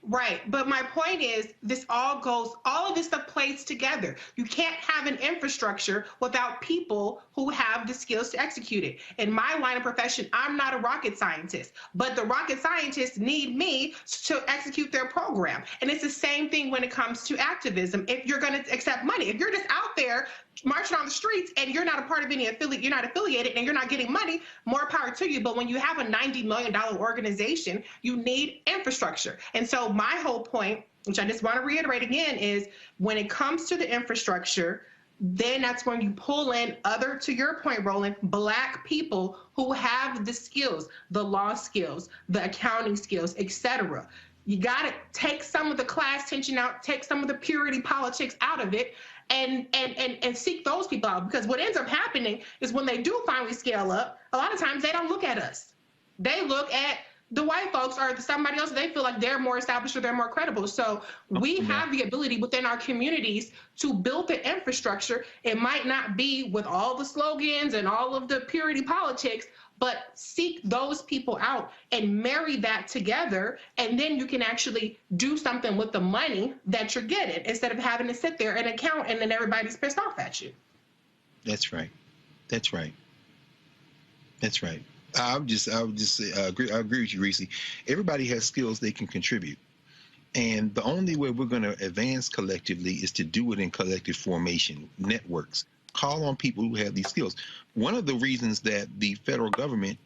Right. But my point is, all of this stuff plays together. You can't have an infrastructure without people who have the skills to execute it. In my line of profession, I'm not a rocket scientist, but the rocket scientists need me to execute their program. And it's the same thing when it comes to activism. If you're going to accept money, if you're just out there marching on the streets and you're not a part of any affiliate, you're not affiliated and you're not getting money, more power to you. But when you have a $90 million organization, you need infrastructure. And so my whole point, which I just want to reiterate again, is when it comes to the infrastructure, then that's when you pull in to your point, Roland, Black people who have the skills, the law skills, the accounting skills, etc. You got to take some of the class tension out, take some of the purity politics out of it, and seek those people out. Because what ends up happening is when they do finally scale up, a lot of times they don't look at us. They look at the white folks or somebody else. They feel like they're more established or they're more credible. So we have the ability within our communities to build the infrastructure. It might not be with all the slogans and all of the purity politics, but seek those people out and marry that together, and then you can actually do something with the money that you're getting instead of having to sit there and account and then everybody's pissed off at you. That's right. That's right. That's right. I would just say, I agree with you, Reese. Everybody has skills they can contribute. And the only way we're going to advance collectively is to do it in collective formation, networks. Call on people who have these skills. One of the reasons that the federal government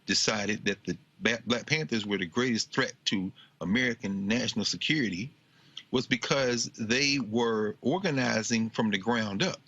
decided that the Black Panthers were the greatest threat to American national security was because they were organizing from the ground up.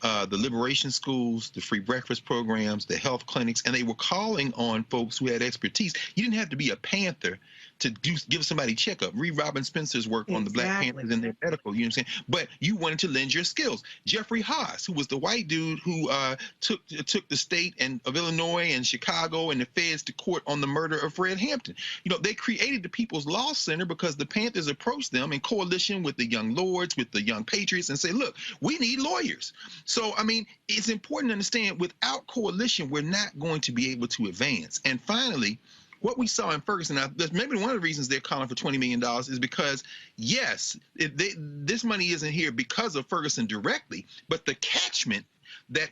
The liberation schools, the free breakfast programs, the health clinics, and they were calling on folks who had expertise. You didn't have to be a Panther to give somebody a checkup. Read Robin Spencer's work on the Black Panthers and their medical, you know what I'm saying? But you wanted to lend your skills. Jeffrey Haas, who was the white dude who took the state of Illinois and Chicago and the feds to court on the murder of Fred Hampton. You know, they created the People's Law Center because the Panthers approached them in coalition with the Young Lords, with the Young Patriots, and say, look, we need lawyers. So, I mean, it's important to understand without coalition, we're not going to be able to advance. And finally, what we saw in Ferguson, now, maybe one of the reasons they're calling for $20 million is because, yes, this money isn't here because of Ferguson directly, but the catchment that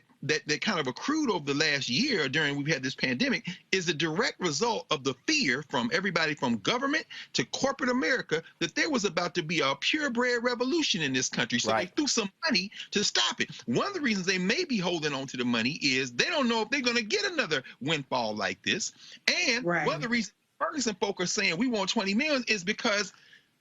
kind of accrued over the last year during we've had this pandemic is a direct result of the fear from everybody from government to corporate America that there was about to be a purebred revolution in this country. So they threw some money to stop it. One of the reasons they may be holding on to the money is they don't know if they're going to get another windfall like this. And one of the reasons Ferguson folk are saying we want 20 million is because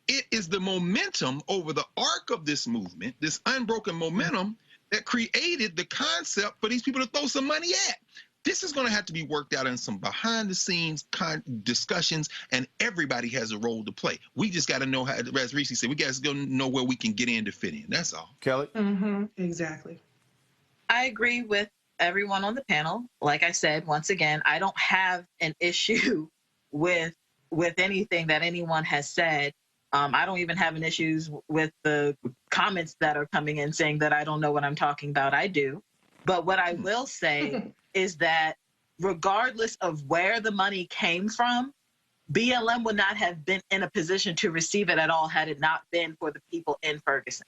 it is the momentum over the arc of this movement, this unbroken momentum that created the concept for these people to throw some money at. This is going to have to be worked out in some behind-the-scenes discussions, and everybody has a role to play. We just got to know how, as Reese said, we got to go know where we can get in to fit in. That's all. Kelly? Exactly. I agree with everyone on the panel. Like I said, once again, I don't have an issue with anything that anyone has said. I don't even have an issues with the comments that are coming in saying that I don't know what I'm talking about. I do. But what I will say is that regardless of where the money came from, BLM would not have been in a position to receive it at all had it not been for the people in Ferguson.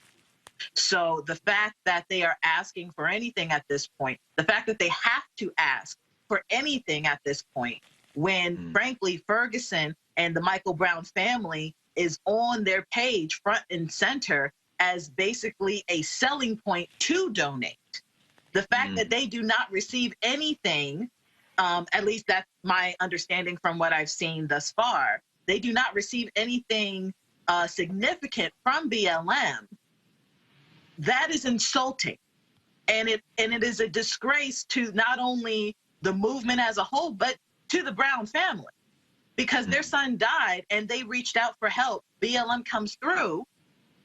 So the fact that they are asking for anything at this point, the fact that they have to ask for anything at this point, when frankly, Ferguson and the Michael Brown family is on their page front and center as basically a selling point to donate. The fact that they do not receive anything, at least that's my understanding from what I've seen thus far, they do not receive anything significant from BLM. That is insulting. And it is a disgrace to not only the movement as a whole, but to the Brown family. Because their son died and they reached out for help. BLM comes through,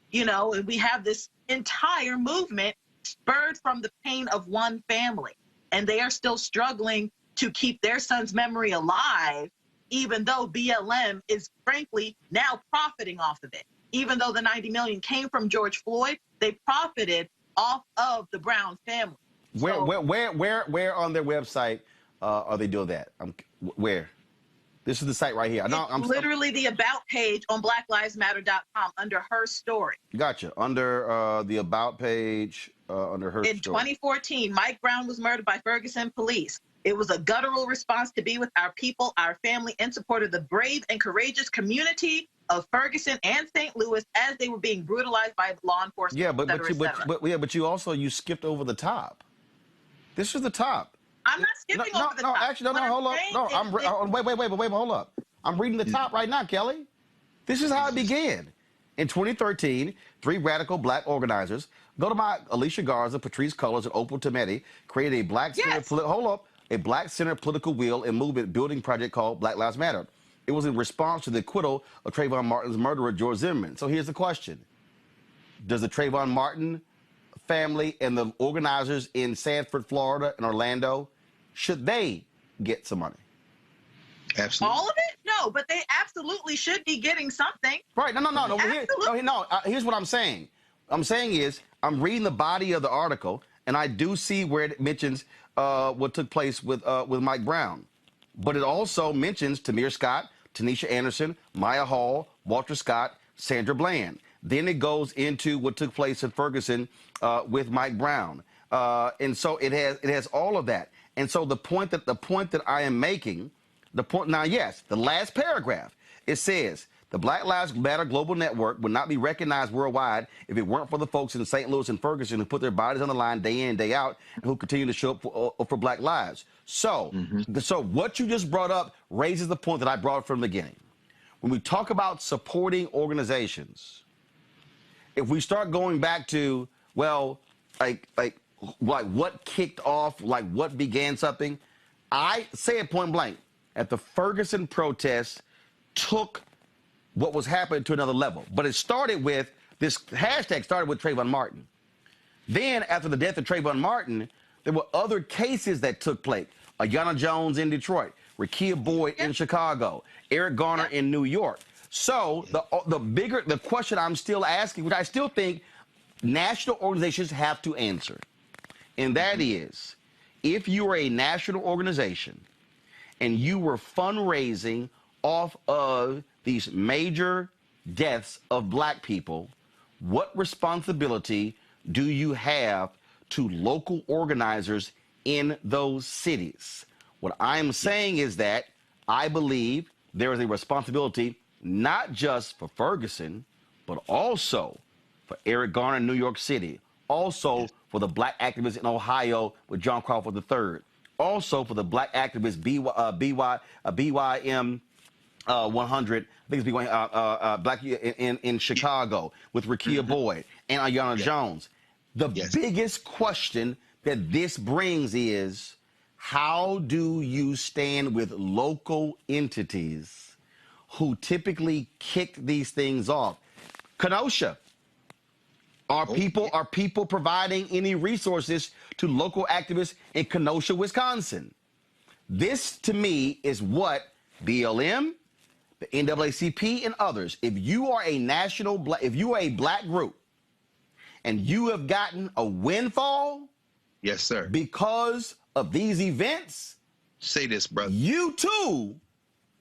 you know, and we have this entire movement spurred from the pain of one family. And they are still struggling to keep their son's memory alive, even though BLM is frankly now profiting off of it. Even though the 90 million came from George Floyd, they profited off of the Brown family. Where on their website are they doing that? Where? This is the site right here. It's literally the About page on blacklivesmatter.com under her story. Gotcha. Under the About page, under her story. In 2014, Mike Brown was murdered by Ferguson police. It was a guttural response to be with our people, our family, in support of the brave and courageous community of Ferguson and St. Louis as they were being brutalized by law enforcement. Yeah, but you skipped over the top. This is the top. I'm not skipping over the top. Actually, hold up. No, wait, hold up. I'm reading the top right now, Kelly. This is how it began. In 2013, 3 radical black organizers, go to my Alicia Garza, Patrice Cullors, and Opal Tometi, created a black-centered political will and movement building project called Black Lives Matter. It was in response to the acquittal of Trayvon Martin's murderer, George Zimmerman. So here's the question. Does the Trayvon Martin family and the organizers in Sanford, Florida, and Orlando, should they get some money? Absolutely. All of it? No, but they absolutely should be getting something. Right. No. Here's what I'm saying. I'm saying is, I'm reading the body of the article, and I do see where it mentions what took place with Mike Brown. But it also mentions Tamir Scott, Tanisha Anderson, Maya Hall, Walter Scott, Sandra Bland. Then it goes into what took place in Ferguson with Mike Brown. And so it has all of that. And so the point that I am making, now, yes, the last paragraph, it says The Black Lives Matter Global Network would not be recognized worldwide if it weren't for the folks in St. Louis and Ferguson who put their bodies on the line day in, day out, and who continue to show up for Black lives. So, so what you just brought up raises the point that I brought up from the beginning. When we talk about supporting organizations, if we start going back to, well, like what kicked off, like what began something, I say it point blank, at the Ferguson protests took what was happening to another level. But it started with, this hashtag started with Trayvon Martin. Then after the death of Trayvon Martin, there were other cases that took place. Ayanna Jones in Detroit, Rekia Boyd in Chicago, Eric Garner in New York. So the question I'm still asking, which I still think national organizations have to answer, and that is, if you are a national organization and you were fundraising off of these major deaths of Black people, what responsibility do you have to local organizers in those cities? What I'm saying is that I believe there is a responsibility not just for Ferguson, but also for Eric Garner in New York City, also for the Black activists in Ohio with John Crawford III, also for the Black activists BYM 100, I think it's Black in Chicago with Rekia Boyd and Ayanna Jones. The biggest question that this brings is, how do you stand with local entities who typically kick these things off? Kenosha, are people providing any resources to local activists in Kenosha, Wisconsin? This, to me, is what BLM, the NAACP, and others, if you are a if you are a Black group and you have gotten a windfall, yes, sir, because of these events, say this, brother, you too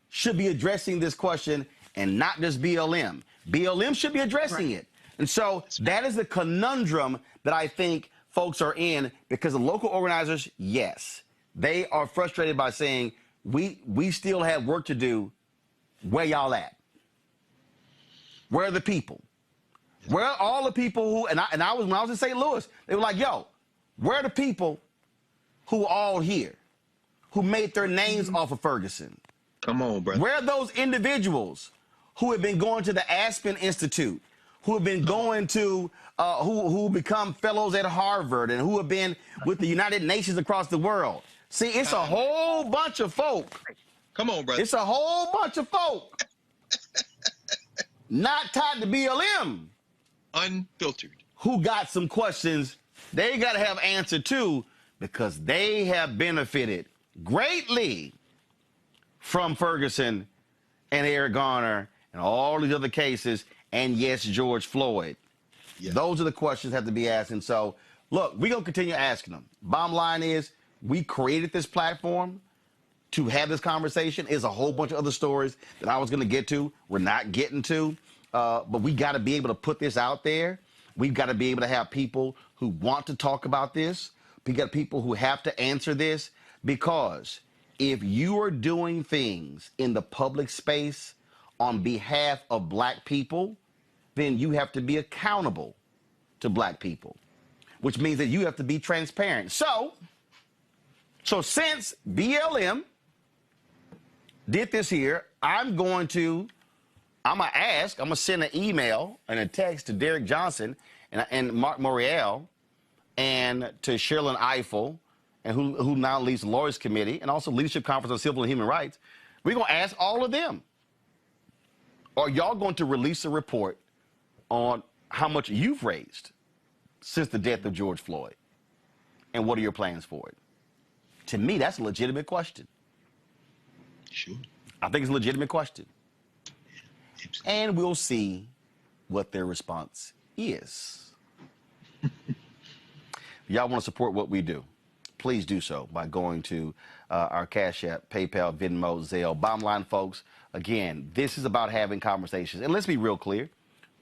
should be addressing this question, and not just BLM. BLM should be addressing it. And so that is the conundrum that I think folks are in, because the local organizers, yes, they are frustrated by saying, we still have work to do. Where y'all at? Where are the people? Where are all the people who, when I was in St. Louis, they were like, yo, where are the people who are all here, who made their names off of Ferguson? Come on, brother. Where are those individuals who have been going to the Aspen Institute, who have been going to, who become fellows at Harvard, and who have been with the United Nations across the world? See, it's a whole bunch of folk. Come on, brother. It's a whole bunch of folk not tied to BLM. Unfiltered. Who got some questions they got to have answered to, because they have benefited greatly from Ferguson and Eric Garner and all these other cases, and yes, George Floyd. Yes. Those are the questions that have to be asked. And so, look, we're going to continue asking them. Bottom line is, we created this platform to have this conversation. Is a whole bunch of other stories that I was going to get to, we're not getting to, but we got to be able to put this out there. We've got to be able to have people who want to talk about this. We got people who have to answer this, because if you are doing things in the public space on behalf of Black people, then you have to be accountable to Black people, which means that you have to be transparent. So since BLM did this here, I'm going to send an email and a text to Derek Johnson and Mark Morial and to Sherilyn Eiffel, and who now leads the Lawyers Committee and also Leadership Conference on Civil and Human Rights. We're going to ask all of them, are y'all going to release a report on how much you've raised since the death of George Floyd? And what are your plans for it? To me, that's a legitimate question. Sure. I think it's a legitimate question. And we'll see what their response is. Y'all want to support what we do, please do so by going to our Cash App, PayPal, Venmo, Zelle. Bottom line, folks, again, this is about having conversations. And let's be real clear.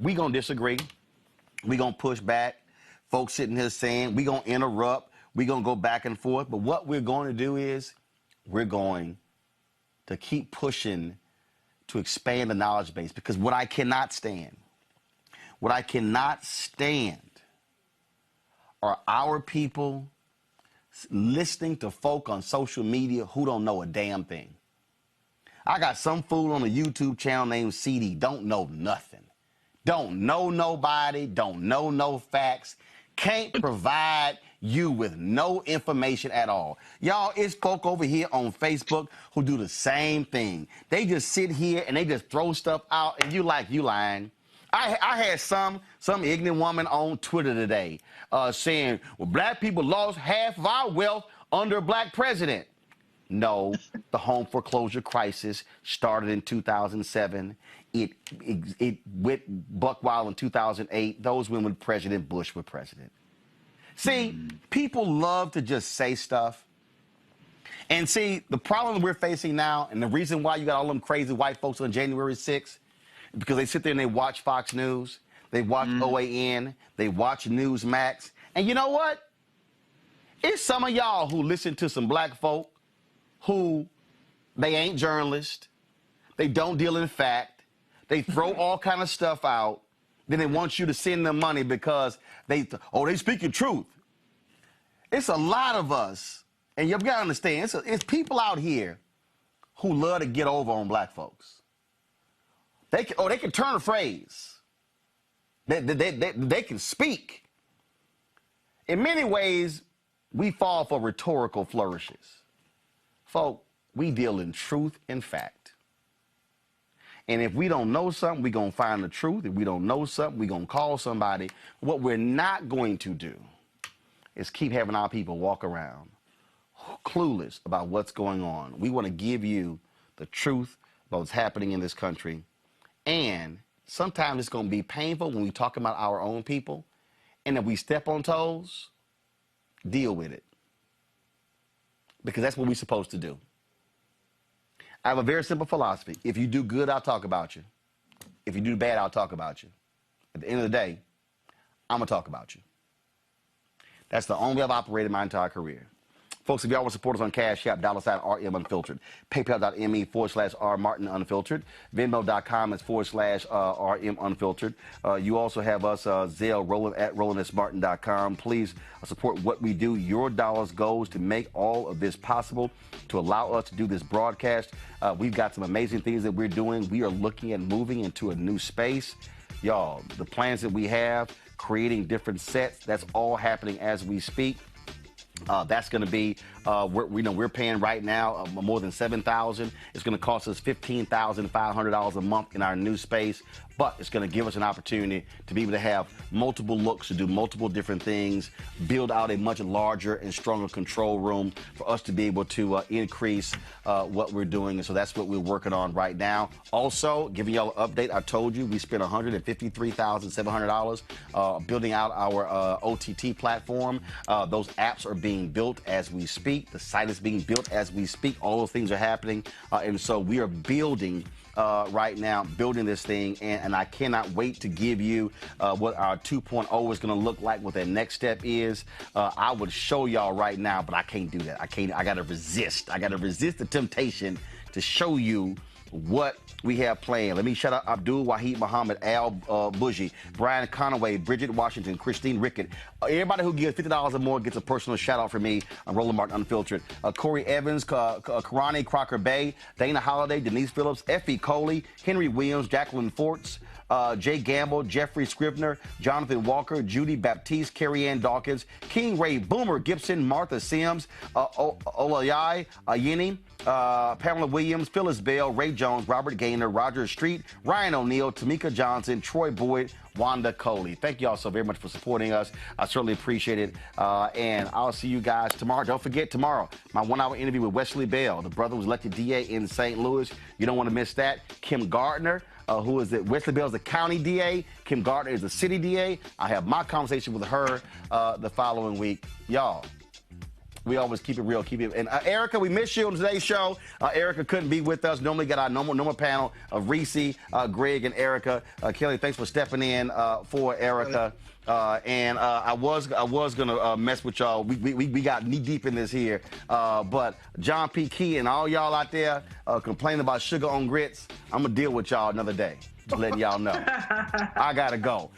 We're going to disagree. We're going to push back. Folks sitting here saying we're going to interrupt. We're going to go back and forth. But what we're going to do is we're going to keep pushing to expand the knowledge base, because what I cannot stand are our people listening to folk on social media who don't know a damn thing. I got some fool on a YouTube channel named CD, don't know nothing. Don't know nobody, don't know no facts, can't provide you with no information at all. Y'all, it's folk over here on Facebook who do the same thing. They just sit here and they just throw stuff out, and you lying. I had some ignorant woman on Twitter today saying, well, black people lost half of our wealth under a black president. No, the home foreclosure crisis started in 2007. It went buck wild in 2008. Those when President Bush was president. See, people love to just say stuff. And see, the problem we're facing now, and the reason why you got all them crazy white folks on January 6th, because they sit there and they watch Fox News, they watch OAN, they watch Newsmax. And you know what? It's some of y'all who listen to some black folk who they ain't journalists, they don't deal in fact, they throw all kind of stuff out, then they want you to send them money because they speaking truth. It's a lot of us, and you gotta understand, it's people out here who love to get over on black folks. They can turn a phrase. They can speak. In many ways, we fall for rhetorical flourishes. Folk, we deal in truth and fact. And if we don't know something, we're going to find the truth. If we don't know something, we're going to call somebody. What we're not going to do is keep having our people walk around clueless about what's going on. We want to give you the truth about what's happening in this country. And sometimes it's going to be painful when we talk about our own people. And if we step on toes, deal with it. Because that's what we're supposed to do. I have a very simple philosophy. If you do good, I'll talk about you. If you do bad, I'll talk about you. At the end of the day, I'm going to talk about you. That's the only way I've operated my entire career. Folks, if y'all want to support us on Cash App, $RM Unfiltered. PayPal.me/R Martin Unfiltered. Venmo.com/RM Unfiltered. You also have us, Zelle, Roland at RolandSMartin.com. Please support what we do. Your dollars goes to make all of this possible, to allow us to do this broadcast. We've got some amazing things that we're doing. We are looking at moving into a new space. Y'all, the plans that we have, creating different sets, that's all happening as we speak. That's going to be, we're paying right now more than $7,000. It's going to cost us $15,500 a month in our new space, but it's going to give us an opportunity to be able to have multiple looks, to do multiple different things, build out a much larger and stronger control room for us to be able to increase what we're doing. And so that's what we're working on right now. Also, giving y'all an update, I told you we spent $153,700 building out our OTT platform. Those apps are being built as we speak. The site is being built as we speak. All those things are happening. And so we are building right now, building this thing, and I cannot wait to give you what our 2.0 is going to look like, what that next step is. I would show y'all right now, but I can't do that. I got to resist. I got to resist the temptation to show you what we have planned. Let me shout out Abdul Wahid Muhammad, Al Bougie, Brian Conaway, Bridget Washington, Christine Rickett. Everybody who gives $50 or more gets a personal shout out from me. I'm Roland Martin Unfiltered. Corey Evans, Karani Crocker Bay, Dana Holiday, Denise Phillips, Effie Coley, Henry Williams, Jacqueline Forts, Jay Gamble, Jeffrey Scrivener, Jonathan Walker, Judy Baptiste, Carrie Ann Dawkins, King Ray Boomer Gibson, Martha Sims, Olayai Ayeni, Pamela Williams, Phyllis Bell, Ray Jones, Robert Gaynor, Roger Street, Ryan O'Neill, Tamika Johnson, Troy Boyd, Wanda Coley. Thank you all so very much for supporting us. I certainly appreciate it. And I'll see you guys tomorrow. Don't forget, tomorrow, my 1-hour interview with Wesley Bell, the brother who was elected DA in St. Louis. You don't want to miss that. Kim Gardner, who is it? Wesley Bell is the county DA. Kim Gardner is the city DA. I have my conversation with her the following week. Y'all, We always keep it real, keep it. And Erica, we miss you on today's show. Erica couldn't be with us. Normally got our normal panel of Reese, Greg, and Erica. Kelly, thanks for stepping in for Erica. And I was gonna mess with y'all. We got knee deep in this here. But John P. Key and all y'all out there complaining about sugar on grits, I'm gonna deal with y'all another day. Just letting y'all know. I gotta go.